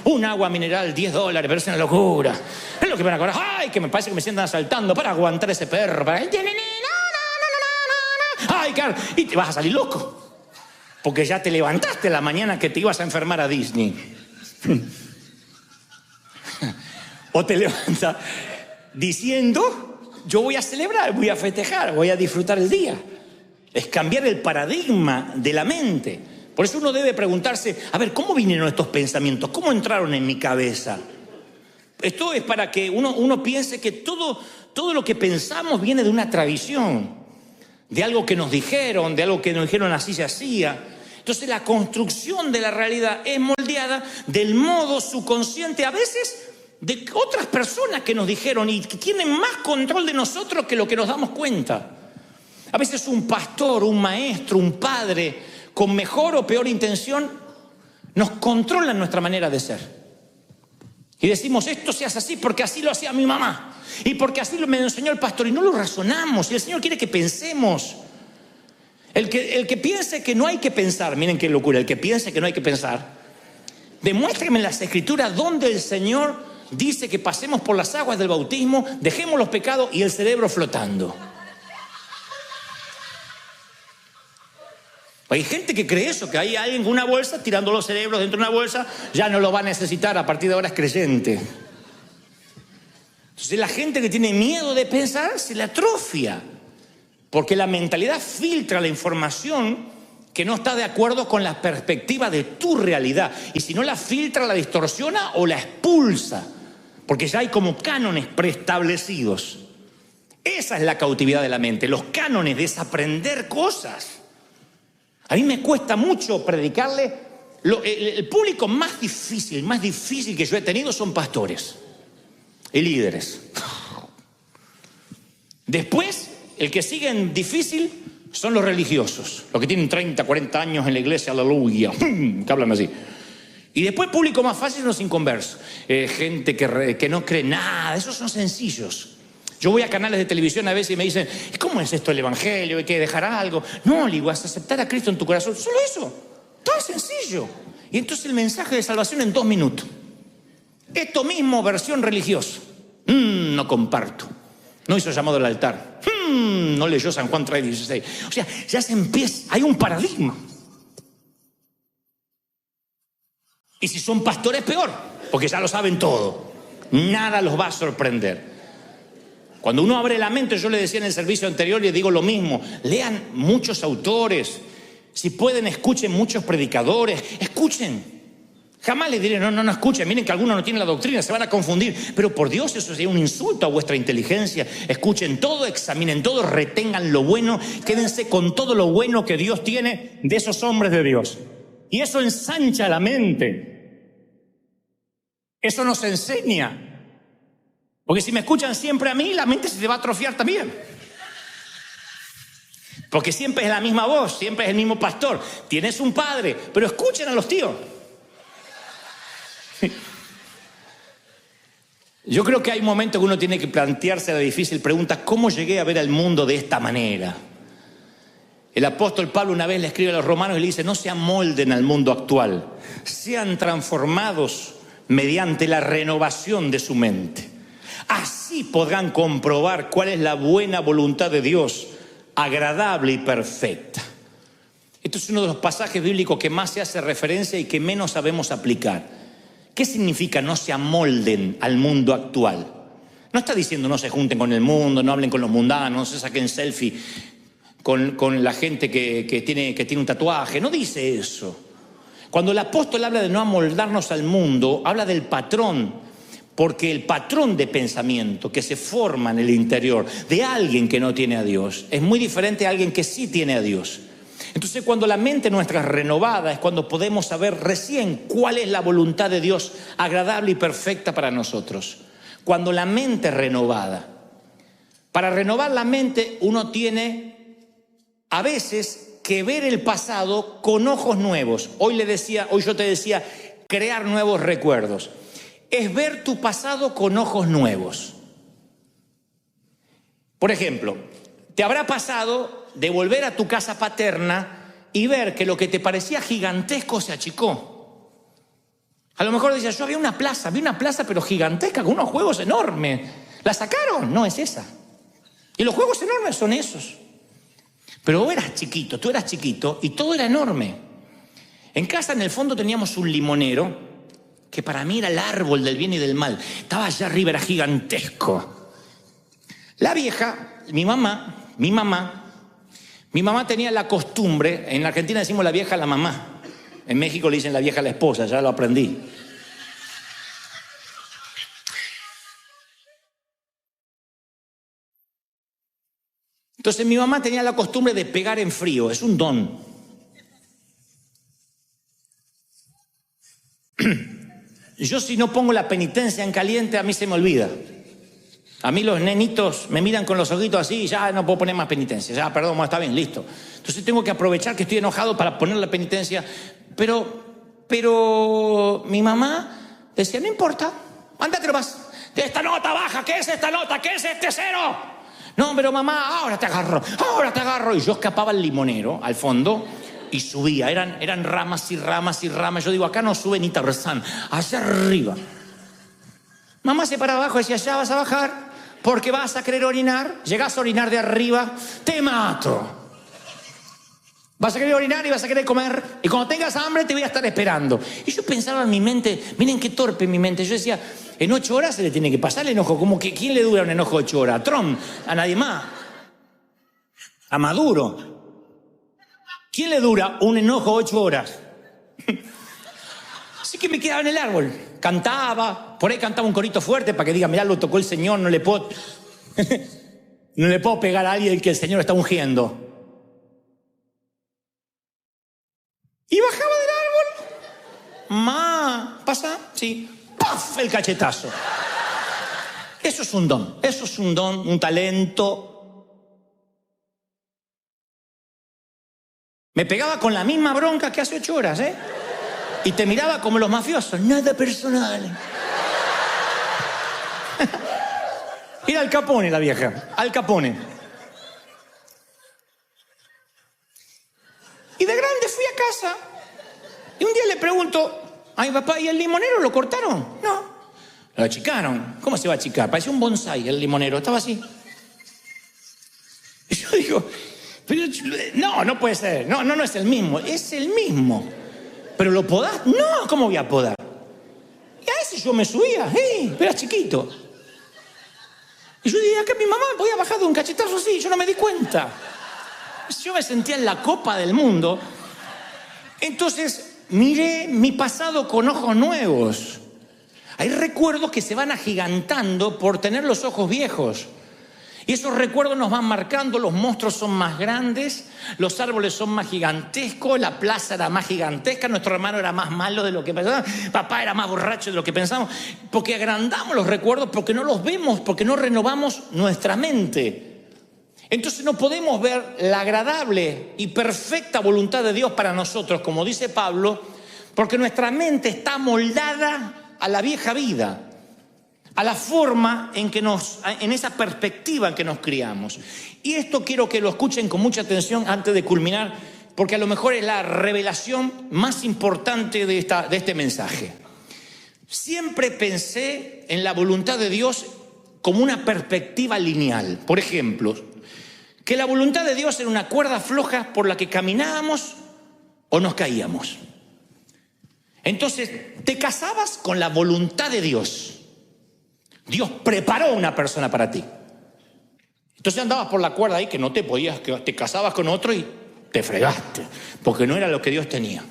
Un agua mineral, $10, pero es una locura. Es lo que me van a cobrar. Ay, que me parece que me sientan asaltando para aguantar ese perro. Ay, claro. Y te vas a salir loco. Porque ya te levantaste la mañana que te ibas a enfermar a Disney. O te levantas diciendo, yo voy a celebrar, voy a festejar, voy a disfrutar el día. Es cambiar el paradigma de la mente. Por eso uno debe preguntarse, a ver, ¿cómo vinieron estos pensamientos? ¿Cómo entraron en mi cabeza? Esto es para que uno piense que todo lo que pensamos viene de una tradición, de algo que nos dijeron, de algo que nos dijeron así se hacía. Entonces la construcción de la realidad es moldeada del modo subconsciente, a veces de otras personas que nos dijeron y que tienen más control de nosotros que lo que nos damos cuenta. A veces un pastor, un maestro, un padre, con mejor o peor intención, nos controlan nuestra manera de ser. Y decimos, esto se hace así porque así lo hacía mi mamá. Y porque así me enseñó el pastor. Y no lo razonamos. Y el Señor quiere que pensemos. El que piense que no hay que pensar, miren qué locura, el que piense que no hay que pensar, demuéstrame en las Escrituras donde el Señor dice que pasemos por las aguas del bautismo, dejemos los pecados y el cerebro flotando. Hay gente que cree eso, que hay alguien con una bolsa tirando los cerebros dentro de una bolsa, ya no lo va a necesitar, a partir de ahora es creyente. Entonces la gente que tiene miedo de pensar se le atrofia, porque la mentalidad filtra la información que no está de acuerdo con la perspectiva de tu realidad, y si no la filtra, la distorsiona o la expulsa, porque ya hay como cánones preestablecidos. Esa es la cautividad de la mente, los cánones, desaprender cosas. A mí me cuesta mucho predicarle el público más difícil que yo he tenido son pastores y líderes. Después, el que sigue en difícil son los religiosos, los que tienen 30, 40 años en la iglesia, aleluya, que hablan así. Y después, público más fácil son los inconversos, gente que no cree nada, esos son sencillos. Yo voy a canales de televisión a veces y me dicen, ¿cómo es esto el evangelio? ¿Hay que dejar algo? No, le digo, vas a aceptar a Cristo en tu corazón, solo eso, todo es sencillo. Y entonces el mensaje de salvación en 2 minutos. Esto mismo, versión religiosa. No comparto. No hizo llamado al altar. No leyó San Juan 3:16. O sea, ya se empieza, hay un paradigma. Y si son pastores, peor, porque ya lo saben todo. Nada los va a sorprender. Cuando uno abre la mente, yo le decía en el servicio anterior y digo lo mismo, lean muchos autores. Si pueden, escuchen muchos predicadores. Escuchen. Jamás les diré, no escuchen, miren que algunos no tienen la doctrina, se van a confundir. Pero por Dios, eso sería un insulto a vuestra inteligencia. Escuchen todo, examinen todo, retengan lo bueno, quédense con todo lo bueno que Dios tiene de esos hombres de Dios. Y eso ensancha la mente. Eso nos enseña. Porque si me escuchan siempre a mí, la mente se te va a atrofiar también. Porque siempre es la misma voz, siempre es el mismo pastor. Tienes un padre, pero escuchen a los tíos. Yo creo que hay momentos que uno tiene que plantearse la difícil pregunta, ¿cómo llegué a ver al mundo de esta manera? El apóstol Pablo una vez le escribe a los romanos y le dice, no se amolden al mundo actual, sean transformados mediante la renovación de su mente. Así podrán comprobar cuál es la buena voluntad de Dios, agradable y perfecta. Esto es uno de los pasajes bíblicos que más se hace referencia y que menos sabemos aplicar. ¿Qué significa no se amolden al mundo actual? No está diciendo no se junten con el mundo, no hablen con los mundanos, no se saquen selfie con la gente que tiene un tatuaje. No dice eso. Cuando el apóstol habla de no amoldarnos al mundo, habla del patrón, porque el patrón de pensamiento que se forma en el interior de alguien que no tiene a Dios es muy diferente a alguien que sí tiene a Dios. Entonces, cuando la mente nuestra es renovada, es cuando podemos saber recién cuál es la voluntad de Dios agradable y perfecta para nosotros. Cuando la mente es renovada. Para renovar la mente, uno tiene a veces que ver el pasado con ojos nuevos. Hoy yo te decía, crear nuevos recuerdos. Es ver tu pasado con ojos nuevos. Por ejemplo, te habrá pasado de volver a tu casa paterna y ver que lo que te parecía gigantesco se achicó. A lo mejor decías, yo vi una plaza pero gigantesca, con unos juegos enormes. ¿La sacaron? No, es esa. Y los juegos enormes son esos. Pero tú eras chiquito y todo era enorme. En casa, en el fondo, teníamos un limonero que para mí era el árbol del bien y del mal. Estaba allá arriba, era gigantesco. La vieja, mi mamá tenía la costumbre, en Argentina decimos la vieja a la mamá, en México le dicen la vieja a la esposa, ya lo aprendí. Entonces mi mamá tenía la costumbre de pegar en frío, es un don. Yo si no pongo la penitencia en caliente, a mí se me olvida. A mí los nenitos me miran con los ojitos así y ya no puedo poner más penitencia. Ya, perdón, está bien, listo. Entonces tengo que aprovechar que estoy enojado para poner la penitencia. Pero mi mamá decía, no importa, ándate nomás. Esta nota baja, ¿qué es esta nota? ¿Qué es este cero? No, pero mamá, ahora te agarro. Y yo escapaba al limonero, al fondo, y subía. Eran ramas y ramas y ramas. Yo digo, acá no sube ni Tarzán, hacia arriba. Mamá se para abajo y decía, ya vas a bajar, porque vas a querer orinar. Llegás a orinar de arriba, te mato. Vas a querer orinar y vas a querer comer. Y cuando tengas hambre te voy a estar esperando. Y yo pensaba en mi mente, miren qué torpe mi mente. Yo decía, en 8 horas se le tiene que pasar el enojo. Como que ¿quién le dura un enojo 8 horas? ¿A Trump? ¿A nadie más? ¿A Maduro? ¿Quién le dura un enojo 8 horas? Así que me quedaba en el árbol. Cantaba, por ahí cantaba un corito fuerte para que diga, mirá, lo tocó el Señor, no le puedo pegar a alguien que el Señor está ungiendo. Y bajaba del árbol Ma, ¿pasa? Sí. ¡Paf! El cachetazo. Eso es un don, un talento. Me pegaba con la misma bronca que hace 8 horas, ¿eh? Y te miraba como los mafiosos, nada personal. Era Al Capone la vieja, Al Capone. Y de grande fui a casa y un día le pregunto a mi papá, ¿y el limonero lo cortaron? No. Lo achicaron. ¿Cómo se va a achicar? Parecía un bonsái el limonero, estaba así. Y yo digo, pero no puede ser. No es el mismo. Es el mismo. ¿Pero lo podás? No, ¿cómo voy a podar? Y a ese yo me subía, pero era chiquito. Y yo dije, acá mi mamá me podía bajar de un cachetazo así, yo no me di cuenta. Yo me sentía en la copa del mundo. Entonces, miré mi pasado con ojos nuevos. Hay recuerdos que se van agigantando por tener los ojos viejos. Y esos recuerdos nos van marcando, los monstruos son más grandes, los árboles son más gigantescos, la plaza era más gigantesca, nuestro hermano era más malo de lo que pensábamos, papá era más borracho de lo que pensamos, porque agrandamos los recuerdos, porque no los vemos, porque no renovamos nuestra mente. Entonces no podemos ver la agradable y perfecta voluntad de Dios para nosotros, como dice Pablo, porque nuestra mente está moldada a la vieja vida, a la forma en esa perspectiva en que nos criamos. Y esto quiero que lo escuchen con mucha atención antes de culminar, porque a lo mejor es la revelación más importante de este mensaje. Siempre pensé en la voluntad de Dios como una perspectiva lineal. Por ejemplo, que la voluntad de Dios era una cuerda floja por la que caminábamos o nos caíamos. Entonces, te casabas con la voluntad de Dios. Dios preparó una persona para ti. Entonces andabas por la cuerda ahí que no te podías, que te casabas con otro y te fregaste, porque no era lo que Dios tenía.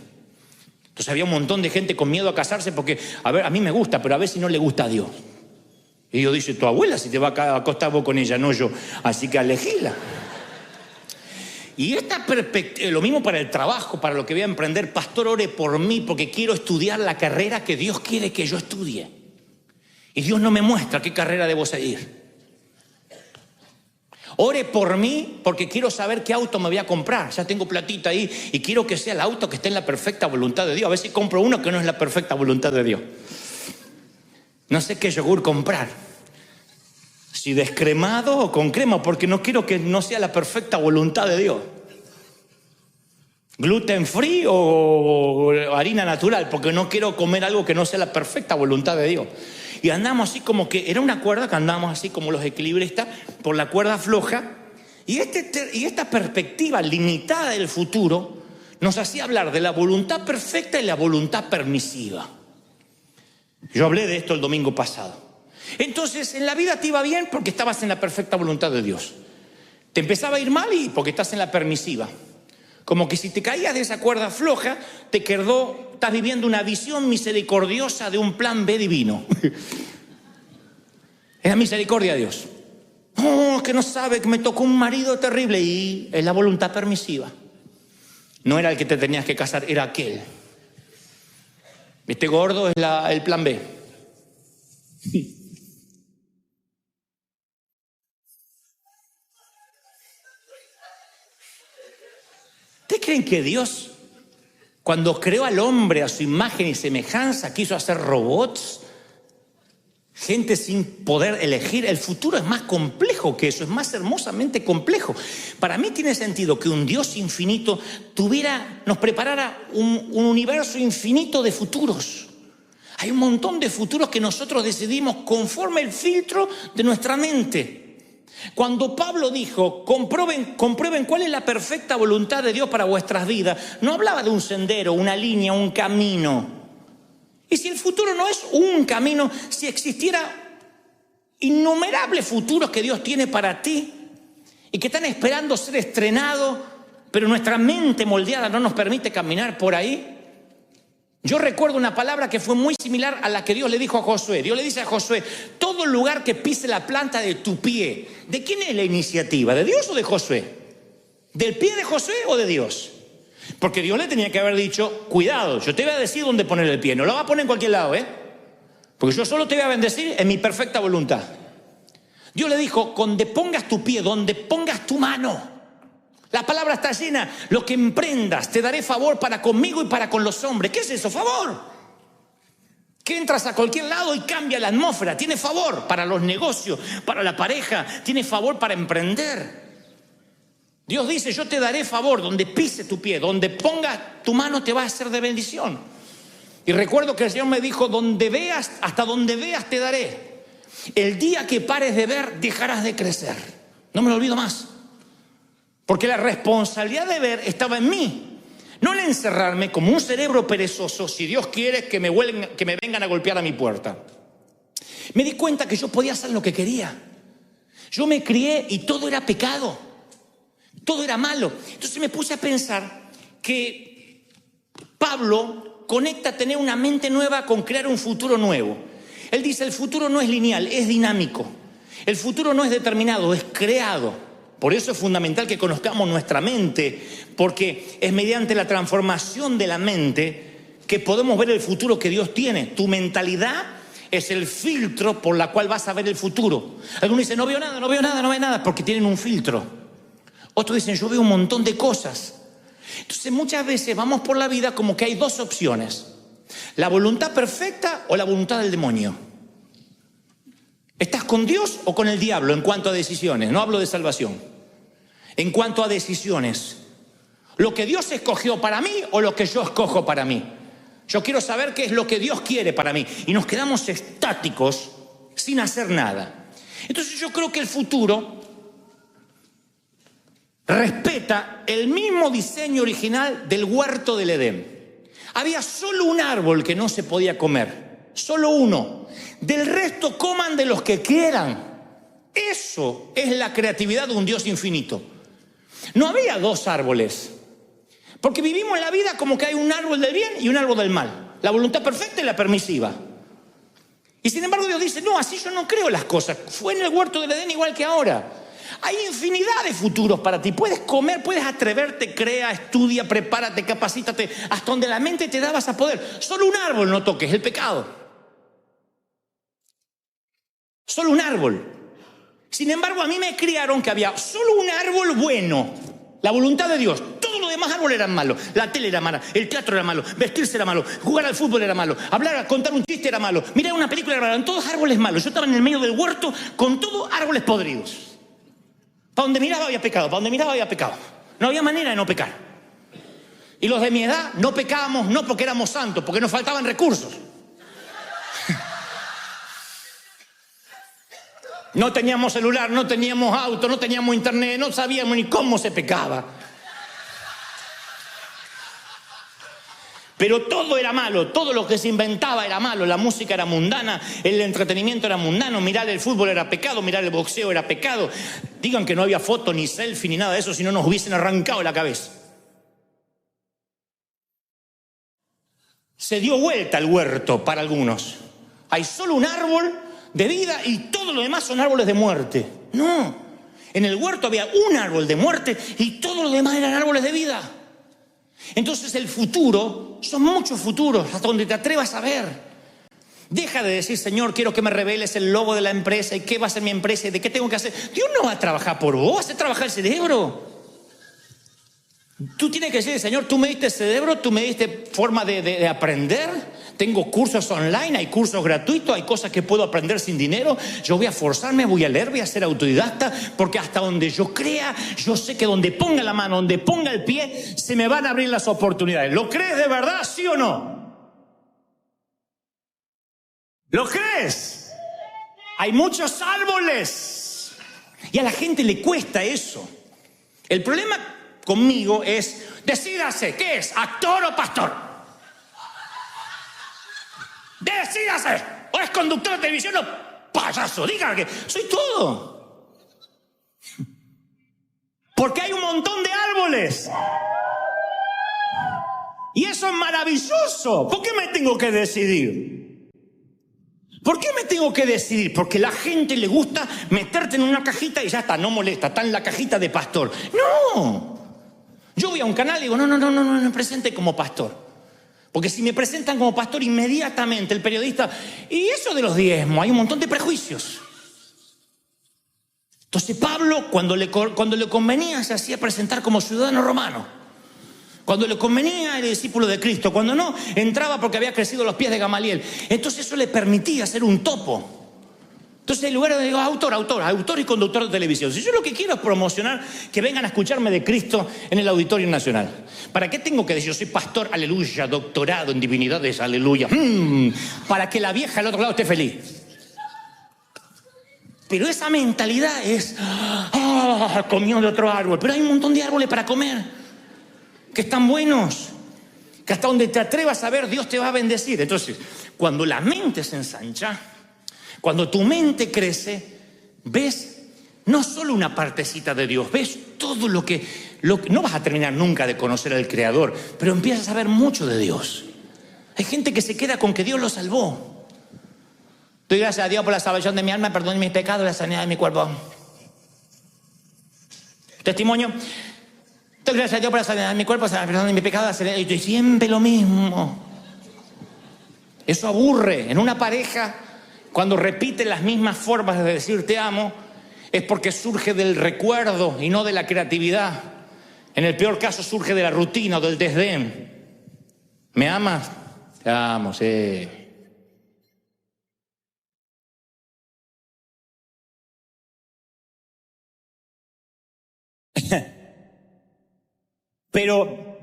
Entonces había un montón de gente con miedo a casarse porque, a mí me gusta, pero a ver si no le gusta a Dios. Y Dios dice, tu abuela si te va a acostar vos con ella, no yo, así que elegíla. Y esta perspectiva, lo mismo para el trabajo, para lo que voy a emprender, pastor, ore por mí porque quiero estudiar la carrera que Dios quiere que yo estudie. Y Dios no me muestra qué carrera debo seguir. Ore por mí porque quiero saber qué auto me voy a comprar. Ya tengo platita ahí y quiero que sea el auto que esté en la perfecta voluntad de Dios. A ver si compro uno que no es la perfecta voluntad de Dios. No sé qué yogur comprar. Si descremado o con crema, porque no quiero que no sea la perfecta voluntad de Dios. Gluten free o harina natural, porque no quiero comer algo que no sea la perfecta voluntad de Dios. Y andamos así como que, era una cuerda que andamos así como los equilibristas, por la cuerda floja. Y esta perspectiva limitada del futuro nos hacía hablar de la voluntad perfecta y la voluntad permisiva. Yo hablé de esto el domingo pasado. Entonces, en la vida te iba bien porque estabas en la perfecta voluntad de Dios. Te empezaba a ir mal y porque estás en la permisiva. Como que si te caías de esa cuerda floja, estás viviendo una visión misericordiosa de un plan B divino. Es la misericordia de Dios. Oh, que no sabe que me tocó un marido terrible. Y es la voluntad permisiva. No era el que te tenías que casar, era aquel. Este gordo es el plan B. ¿Ustedes creen que Dios, cuando creó al hombre a su imagen y semejanza, quiso hacer robots? Gente sin poder elegir. El futuro es más complejo que eso, es más hermosamente complejo. Para mí tiene sentido que un Dios infinito nos preparara un universo infinito de futuros. Hay un montón de futuros que nosotros decidimos conforme el filtro de nuestra mente. Cuando Pablo dijo, comprueben cuál es la perfecta voluntad de Dios para vuestras vidas, no hablaba de un sendero, una línea, un camino. Y si el futuro no es un camino, si existiera innumerables futuros que Dios tiene para ti y que están esperando ser estrenados, pero nuestra mente moldeada no nos permite caminar por ahí. Yo recuerdo una palabra que fue muy similar a la que Dios le dijo a Josué. Dios le dice a Josué, todo lugar que pise la planta de tu pie. ¿De quién es la iniciativa? ¿De Dios o de Josué? ¿Del pie de Josué o de Dios? Porque Dios le tenía que haber dicho, cuidado, yo te voy a decir dónde poner el pie, no lo va a poner en cualquier lado, porque yo solo te voy a bendecir en mi perfecta voluntad. Dios le dijo, donde pongas tu pie, donde pongas tu mano. La palabra está llena, lo que emprendas, te daré favor para conmigo y para con los hombres. ¿Qué es eso? Favor. Que entras a cualquier lado y cambia la atmósfera. Tiene favor para los negocios, para la pareja, tiene favor para emprender. Dios dice, yo te daré favor donde pise tu pie, donde pongas tu mano te va a ser de bendición. Y recuerdo que el Señor me dijo, donde veas, hasta donde veas te daré. El día que pares de ver, dejarás de crecer. No me lo olvido más. Porque la responsabilidad de ver estaba en mí. No en encerrarme como un cerebro perezoso, si Dios quiere que me vengan a golpear a mi puerta. Me di cuenta que yo podía hacer lo que quería. Yo me crié y todo era pecado. Todo era malo. Entonces me puse a pensar que Pablo conecta tener una mente nueva con crear un futuro nuevo. Él dice, el futuro no es lineal, es dinámico. El futuro no es determinado, es creado. Por eso es fundamental que conozcamos nuestra mente, porque es mediante la transformación de la mente que podemos ver el futuro que Dios tiene. Tu mentalidad es el filtro por la cual vas a ver el futuro. Algunos dicen, no veo nada, no veo nada, no veo nada, porque tienen un filtro. Otros dicen, yo veo un montón de cosas. Entonces muchas veces vamos por la vida como que hay dos opciones. La voluntad perfecta o la voluntad del demonio. ¿Estás con Dios o con el diablo en cuanto a decisiones? No hablo de salvación. En cuanto a decisiones, ¿lo que Dios escogió para mí o lo que yo escojo para mí? Yo quiero saber qué es lo que Dios quiere para mí. Y nos quedamos estáticos sin hacer nada. Entonces yo creo que el futuro respeta el mismo diseño original del huerto del Edén. Había solo un árbol que no se podía comer, solo uno. Del resto coman de los que quieran. Eso es la creatividad de un Dios infinito. No había dos árboles, porque vivimos la vida como que hay un árbol del bien y un árbol del mal, la voluntad perfecta y la permisiva. Y sin embargo Dios dice, no, así yo no creo las cosas. Fue en el huerto del Edén igual que ahora. Hay infinidad de futuros para ti. Puedes comer, puedes atreverte, crea, estudia, prepárate, capacítate. Hasta donde la mente te da vas a poder. Solo un árbol no toques, el pecado. Solo un árbol. Sin embargo, a mí me criaron que había solo un árbol bueno, la voluntad de Dios. Todos los demás árboles eran malos. La tele era mala, el teatro era malo, vestirse era malo, jugar al fútbol era malo, hablar, contar un chiste era malo, mirar una película era malo. Eran todos árboles malos. Yo estaba en el medio del huerto con todos árboles podridos. Para donde miraba había pecado, para donde miraba había pecado. No había manera de no pecar. Y los de mi edad no pecábamos no porque éramos santos, porque nos faltaban recursos. No teníamos celular, no teníamos auto, no teníamos internet, no sabíamos ni cómo se pecaba. Pero todo era malo, todo lo que se inventaba era malo. La música era mundana, el entretenimiento era mundano, mirar el fútbol era pecado, mirar el boxeo era pecado. Digan que no había foto, ni selfie, ni nada de eso, si no nos hubiesen arrancado la cabeza. Se dio vuelta el huerto para algunos. Hay solo un árbol de vida y todo lo demás son árboles de muerte. No, en el huerto había un árbol de muerte y todo lo demás eran árboles de vida. Entonces el futuro, son muchos futuros hasta donde te atrevas a ver. Deja de decir, Señor, quiero que me reveles el logo de la empresa y qué va a ser mi empresa y de qué tengo que hacer. Dios no va a trabajar por vos, hace trabajar el cerebro. Tú tienes que decir, Señor, tú me diste cerebro, tú me diste forma de aprender. Tengo cursos online, hay cursos gratuitos, hay cosas que puedo aprender sin dinero. Yo voy a forzarme, voy a leer, voy a ser autodidacta, porque hasta donde yo crea, yo sé que donde ponga la mano, donde ponga el pie, se me van a abrir las oportunidades. ¿Lo crees de verdad, sí o no? ¿Lo crees? Hay muchos árboles y a la gente le cuesta eso. El problema conmigo es, decídase, ¿qué es? ¿Actor o pastor? Decídase, o es conductor de televisión o payaso, diga que soy todo. Porque hay un montón de árboles. Y eso es maravilloso. ¿Por qué me tengo que decidir? ¿Por qué me tengo que decidir? Porque a la gente le gusta meterte en una cajita y ya está, no molesta, está en la cajita de pastor. No. Yo voy a un canal y digo, no me presente como pastor. Porque si me presentan como pastor, inmediatamente el periodista, y eso de los diezmos, hay un montón de prejuicios. Entonces Pablo, cuando le convenía, se hacía presentar como ciudadano romano. Cuando le convenía, era discípulo de Cristo. Cuando no, entraba porque había crecido a los pies de Gamaliel. Entonces eso le permitía ser un topo. Entonces en lugar de digo, autor y conductor de televisión. Si yo lo que quiero es promocionar que vengan a escucharme de Cristo en el Auditorio Nacional. ¿Para qué tengo que decir yo soy pastor, aleluya, doctorado en divinidades, aleluya? Para que la vieja al otro lado esté feliz. Pero esa mentalidad es, comió de otro árbol. Pero hay un montón de árboles para comer, que están buenos, que hasta donde te atrevas a ver, Dios te va a bendecir. Entonces, cuando la mente se ensancha, cuando tu mente crece, ves no solo una partecita de Dios, ves todo lo que no vas a terminar nunca de conocer al Creador, pero empiezas a ver mucho de Dios. Hay gente que se queda con que Dios lo salvó. Doy gracias a Dios por la salvación de mi alma, perdón de mis pecados, la sanidad de mi cuerpo. Testimonio. Doy gracias a Dios por la sanidad de mi cuerpo, perdón de mis pecados, la sanidad. Y siempre lo mismo. Eso aburre. En una pareja, cuando repite las mismas formas de decir te amo, es porque surge del recuerdo y no de la creatividad. En el peor caso surge de la rutina o del desdén. ¿Me amas? Te amo, sí. Pero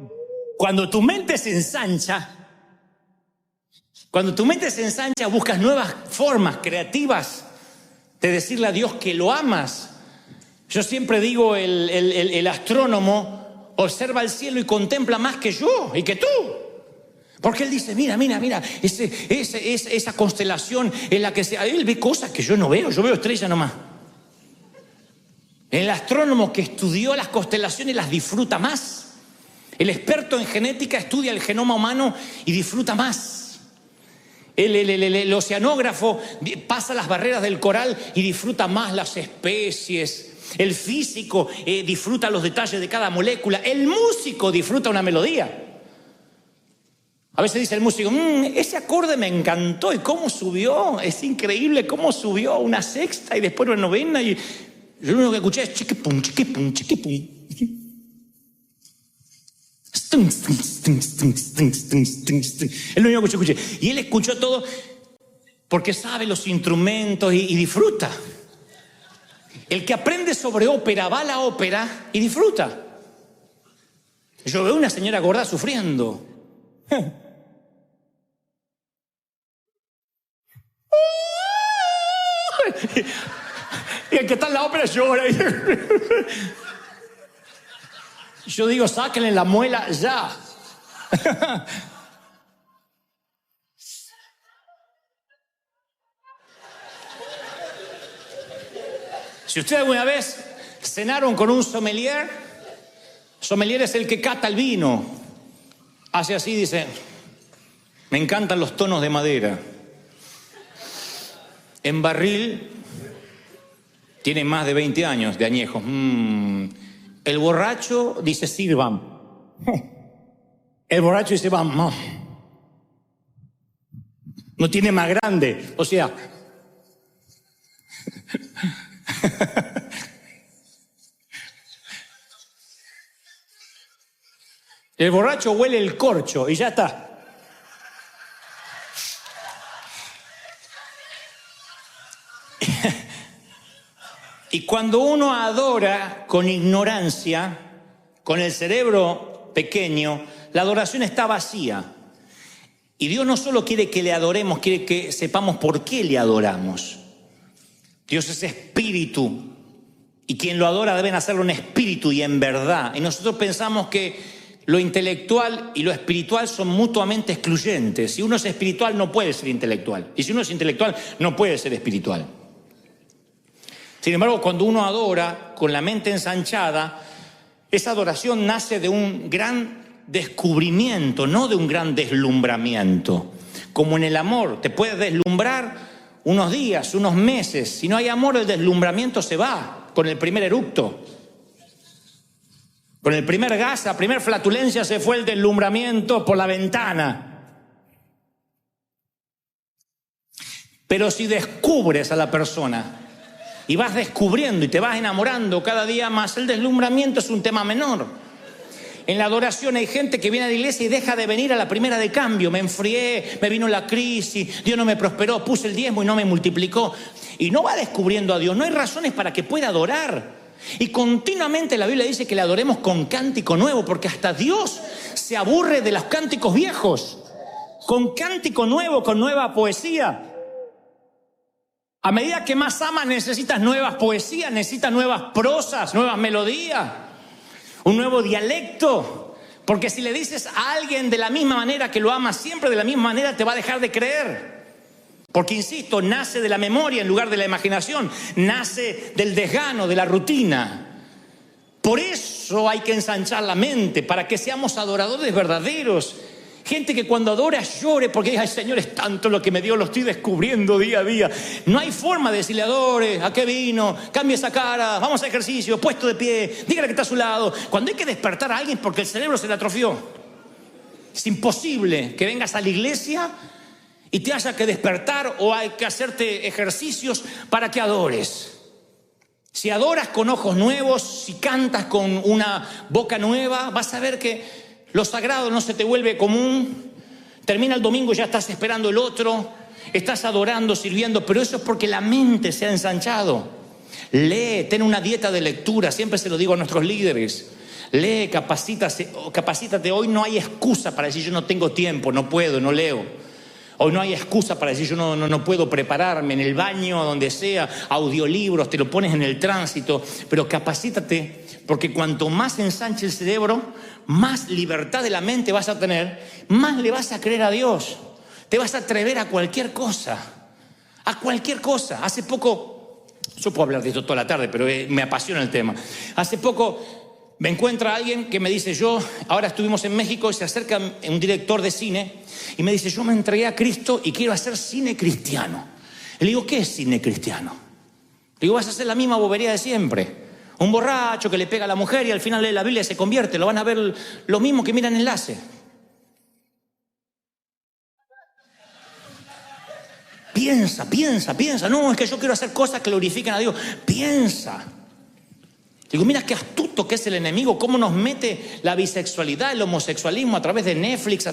cuando tu mente se ensancha, buscas nuevas formas creativas de decirle a Dios que lo amas. Yo siempre digo, el astrónomo observa el cielo y contempla más que yo y que tú. Porque él dice, mira, esa constelación en la que él ve cosas que yo no veo, yo veo estrellas nomás. El astrónomo que estudió las constelaciones las disfruta más. El experto en genética estudia el genoma humano y disfruta más. El oceanógrafo pasa las barreras del coral y disfruta más las especies. El físico disfruta los detalles de cada molécula. El músico disfruta una melodía. A veces dice el músico, ese acorde me encantó y cómo subió. Es increíble cómo subió a una sexta y después una novena. Y yo lo único que escuché es chiquipum, chiquipum, chiquipum. Es lo único que yo escuché. Y él escuchó todo porque sabe los instrumentos y disfruta. El que aprende sobre ópera va a la ópera y disfruta. Yo veo una señora gorda sufriendo. Y el que está en la ópera llora. Yo digo, sáquenle la muela ya. Si ustedes alguna vez cenaron con un sommelier es el que cata el vino. Hace así, dice, me encantan los tonos de madera. En barril tiene más de 20 años de añejo. El borracho dice sirvan. El borracho dice vamos. No tiene más grande. O sea, el borracho huele el corcho y ya está. Y cuando uno adora con ignorancia, con el cerebro pequeño, la adoración está vacía. Y Dios no solo quiere que le adoremos, quiere que sepamos por qué le adoramos. Dios es espíritu y quien lo adora deben hacerlo en espíritu y en verdad. Y nosotros pensamos que lo intelectual y lo espiritual son mutuamente excluyentes. Si uno es espiritual no puede ser intelectual. Y si uno es intelectual no puede ser espiritual. Sin embargo, cuando uno adora con la mente ensanchada, esa adoración nace de un gran descubrimiento, no de un gran deslumbramiento. Como en el amor, te puedes deslumbrar unos días, unos meses. Si no hay amor, el deslumbramiento se va con el primer eructo. Con el primer gas, la primera flatulencia se fue el deslumbramiento por la ventana. Pero si descubres a la persona y vas descubriendo y te vas enamorando cada día más, el deslumbramiento es un tema menor. En la adoración hay gente que viene a la iglesia y deja de venir a la primera de cambio. Me enfrié, me vino la crisis, Dios no me prosperó, puse el diezmo y no me multiplicó. Y no va descubriendo a Dios, no hay razones para que pueda adorar. Y continuamente la Biblia dice que le adoremos con cántico nuevo, porque hasta Dios se aburre de los cánticos viejos. Con cántico nuevo, con nueva poesía. A medida que más amas necesitas nuevas poesías, necesitas nuevas prosas, nuevas melodías, un nuevo dialecto. Porque si le dices a alguien de la misma manera que lo amas siempre de la misma manera, te va a dejar de creer. Porque, insisto, nace de la memoria en lugar de la imaginación, nace del desgano, de la rutina. Por eso hay que ensanchar la mente, para que seamos adoradores verdaderos. Gente que cuando adora llore porque dice: ay, Señor, es tanto lo que me dio, lo estoy descubriendo día a día. No hay forma de decirle: adore, ¿a qué vino? Cambie esa cara, vamos a ejercicio, puesto de pie, dígale que está a su lado. Cuando hay que despertar a alguien porque el cerebro se le atrofió, es imposible que vengas a la iglesia y te haya que despertar o hay que hacerte ejercicios para que adores. Si adoras con ojos nuevos, si cantas con una boca nueva, vas a ver que lo sagrado no se te vuelve común. Termina el domingo y ya estás esperando el otro. Estás adorando, sirviendo, pero eso es porque la mente se ha ensanchado. Lee, ten una dieta de lectura. Siempre se lo digo a nuestros líderes. Lee, capacítate. Hoy no hay excusa para decir: yo no tengo tiempo, no puedo, no leo. Hoy no hay excusa para decir: yo no puedo prepararme, en el baño, donde sea, audiolibros, te lo pones en el tránsito. Pero capacítate, porque cuanto más ensanche el cerebro, más libertad de la mente vas a tener, más le vas a creer a Dios. Te vas a atrever a cualquier cosa. A cualquier cosa. Hace poco, yo puedo hablar de esto toda la tarde, pero me apasiona el tema. Hace poco me encuentra alguien que me dice: ahora estuvimos en México y se acerca un director de cine y me dice: yo me entregué a Cristo y quiero hacer cine cristiano. Y le digo: ¿qué es cine cristiano? Le digo: vas a hacer la misma bobería de siempre. Un borracho que le pega a la mujer y al final lee la Biblia y se convierte. Lo van a ver lo mismo que miran Enlace. Piensa. No, es que yo quiero hacer cosas que glorifiquen a Dios. Piensa. Digo: mira qué astuto que es el enemigo, cómo nos mete la bisexualidad, el homosexualismo a través de Netflix,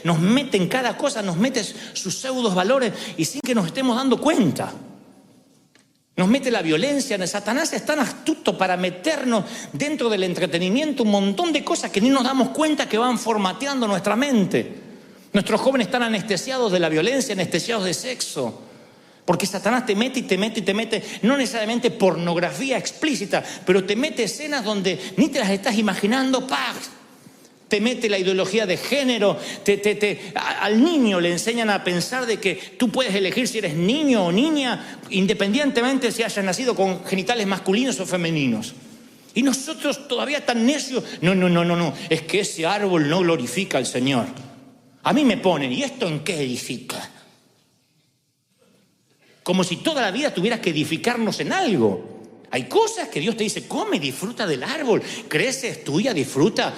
nos mete en cada cosa, nos mete sus pseudos valores y sin que nos estemos dando cuenta. Nos mete la violencia. Satanás es tan astuto para meternos dentro del entretenimiento un montón de cosas que ni nos damos cuenta que van formateando nuestra mente. Nuestros jóvenes están anestesiados de la violencia, anestesiados de sexo. Porque Satanás te mete y te mete, no necesariamente pornografía explícita, pero te mete escenas donde ni te las estás imaginando. ¡Pah! Te mete la ideología de género. Al niño le enseñan a pensar de que tú puedes elegir si eres niño o niña, independientemente si hayas nacido con genitales masculinos o femeninos. Y nosotros todavía tan necios: no, es que ese árbol no glorifica al Señor. A mí me ponen: ¿y esto en qué edifica? Como si toda la vida tuvieras que edificarnos en algo. Hay cosas que Dios te dice: come, disfruta del árbol, crece, es tuya, disfruta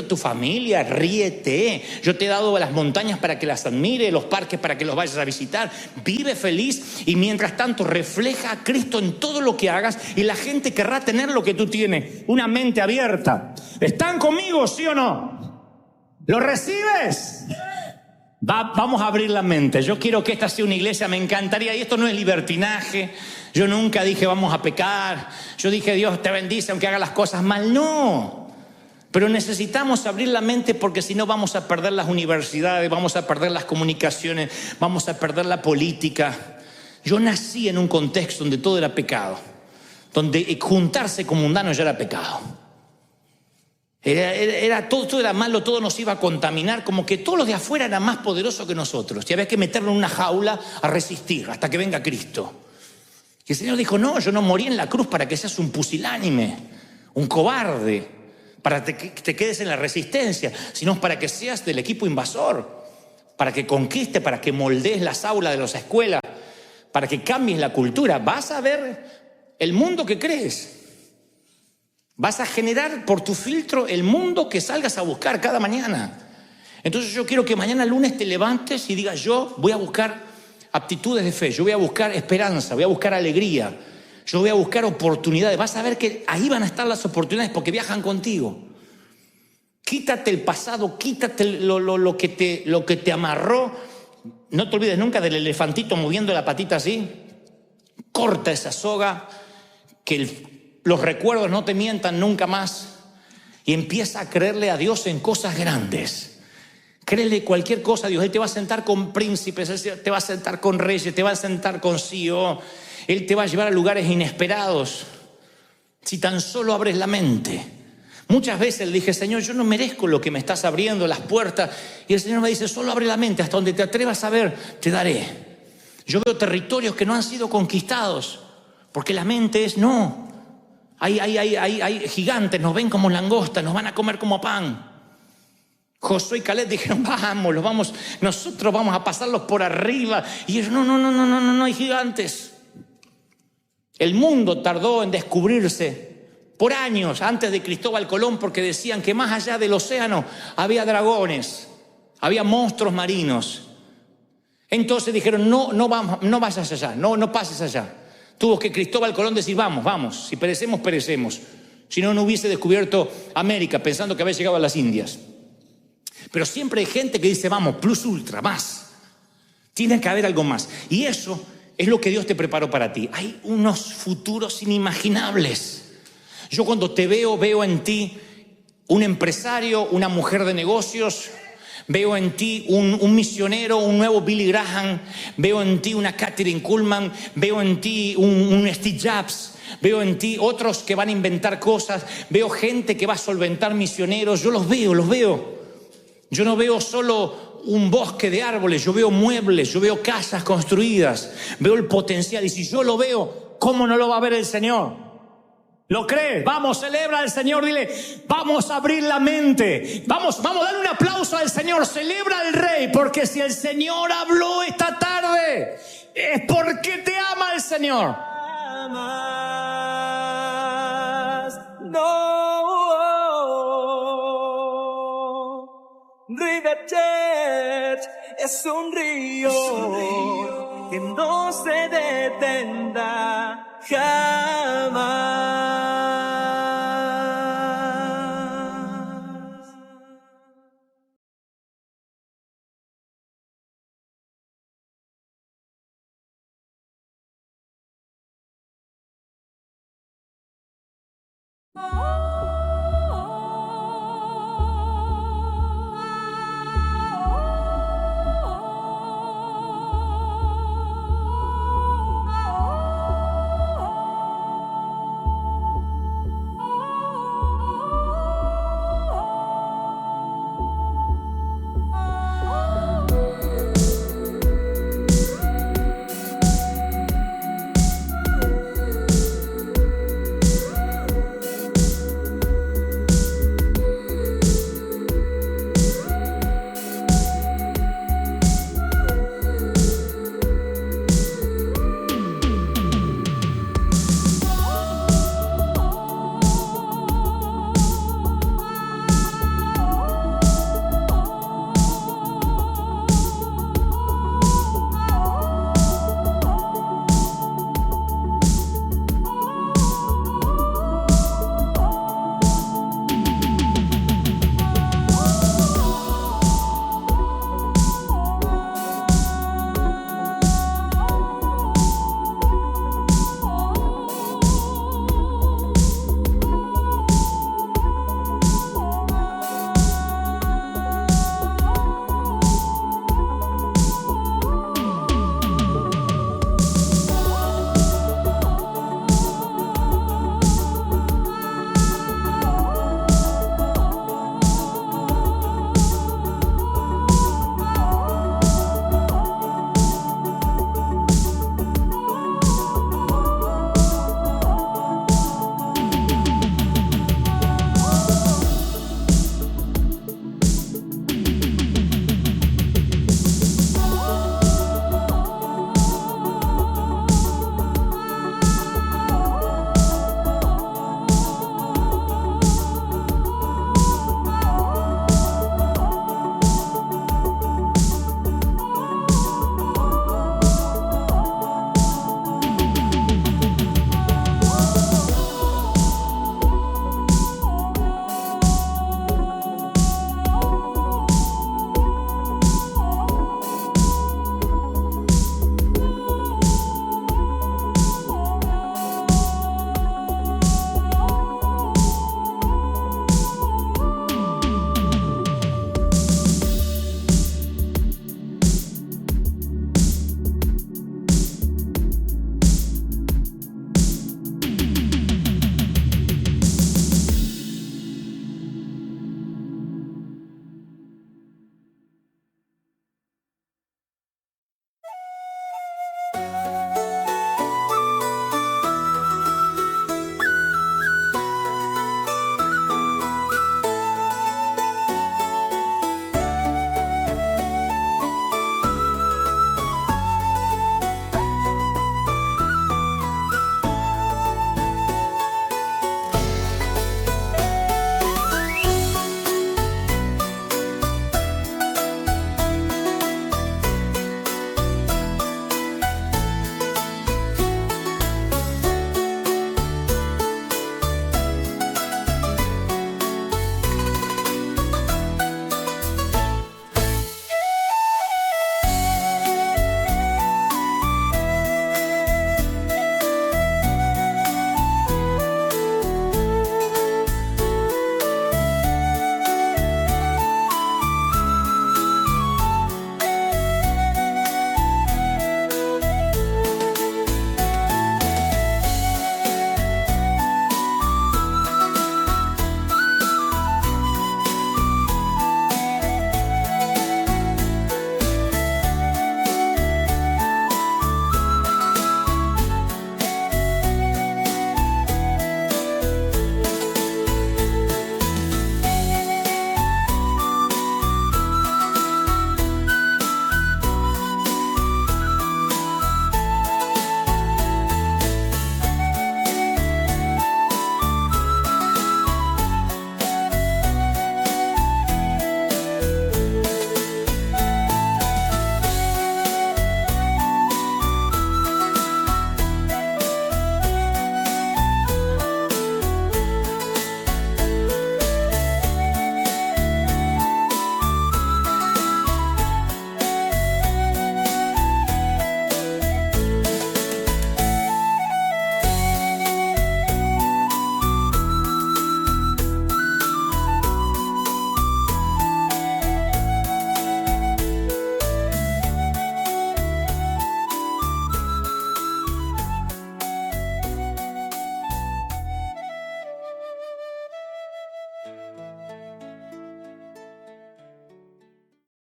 tu familia, ríete. Yo te he dado las montañas para que las admires, los parques para que los vayas a visitar. Vive feliz y mientras tanto refleja a Cristo en todo lo que hagas y la gente querrá tener lo que tú tienes, una mente abierta. ¿Están conmigo, sí o no? ¿Lo recibes? Vamos a abrir la mente. Yo quiero que esta sea una iglesia, me encantaría, y esto no es libertinaje. Yo nunca dije vamos a pecar. Yo dije Dios te bendice aunque haga las cosas mal. No. Pero necesitamos abrir la mente porque si no vamos a perder las universidades, vamos a perder las comunicaciones, vamos a perder la política. Yo nací en un contexto donde todo era pecado, donde juntarse con mundanos ya era pecado. Todo era malo, todo nos iba a contaminar, como que todos los de afuera eran más poderosos que nosotros y había que meterlo en una jaula a resistir hasta que venga Cristo. Y el Señor dijo: no, yo no morí en la cruz para que seas un pusilánime, un cobarde, para que te quedes en la resistencia, sino para que seas del equipo invasor, para que conquistes, para que moldees las aulas de las escuelas, para que cambies la cultura. Vas a ver el mundo que crees. Vas a generar por tu filtro el mundo que salgas a buscar cada mañana. Entonces yo quiero que mañana lunes te levantes y digas, yo voy a buscar aptitudes de fe, yo voy a buscar esperanza, voy a buscar alegría, yo voy a buscar oportunidades. Vas a ver que ahí van a estar las oportunidades porque viajan contigo. Quítate el pasado, quítate lo que te amarró. No te olvides nunca del elefantito moviendo la patita así. Corta esa soga, que los recuerdos no te mientan nunca más. Y empieza a creerle a Dios en cosas grandes. Créele cualquier cosa a Dios. Él te va a sentar con príncipes, Él te va a sentar con reyes, te va a sentar con CEO. Él te va a llevar a lugares inesperados. Si tan solo abres la mente. Muchas veces le dije, Señor, yo no merezco lo que me estás abriendo, las puertas. Y el Señor me dice, solo abre la mente, hasta donde te atrevas a ver, te daré. Yo veo territorios que no han sido conquistados, porque la mente es no. Hay gigantes, nos ven como langostas, nos van a comer como pan. Josué y Caleb dijeron, nosotros vamos a pasarlos por arriba. Y ellos, no, hay gigantes. El mundo tardó en descubrirse por años antes de Cristóbal Colón, porque decían que más allá del océano había dragones, había monstruos marinos. Entonces dijeron, no vayas allá, no pases allá. Tuvo que Cristóbal Colón decir, vamos, si perecemos, perecemos. Si no, no hubiese descubierto América pensando que había llegado a las Indias. Pero siempre hay gente que dice, vamos, plus ultra, más. Tiene que haber algo más. Y eso es lo que Dios te preparó para ti. Hay unos futuros inimaginables. Yo cuando te veo en ti un empresario, una mujer de negocios. Veo en ti un misionero, un nuevo Billy Graham. Veo en ti una Kathryn Kuhlman. Veo en ti un Steve Jobs. Veo en ti otros que van a inventar cosas. Veo gente que va a solventar misioneros. Yo los veo. Yo no veo solo un bosque de árboles. Yo veo muebles, yo veo casas construidas. Veo el potencial. Y si yo lo veo, ¿cómo no lo va a ver el Señor? ¿Lo crees? Vamos, celebra al Señor, dile, vamos a abrir la mente. Vamos a darle un aplauso al Señor, celebra al Rey, porque si el Señor habló esta tarde, es porque te ama el Señor. River Church es un río que no se detendrá jamás. Oh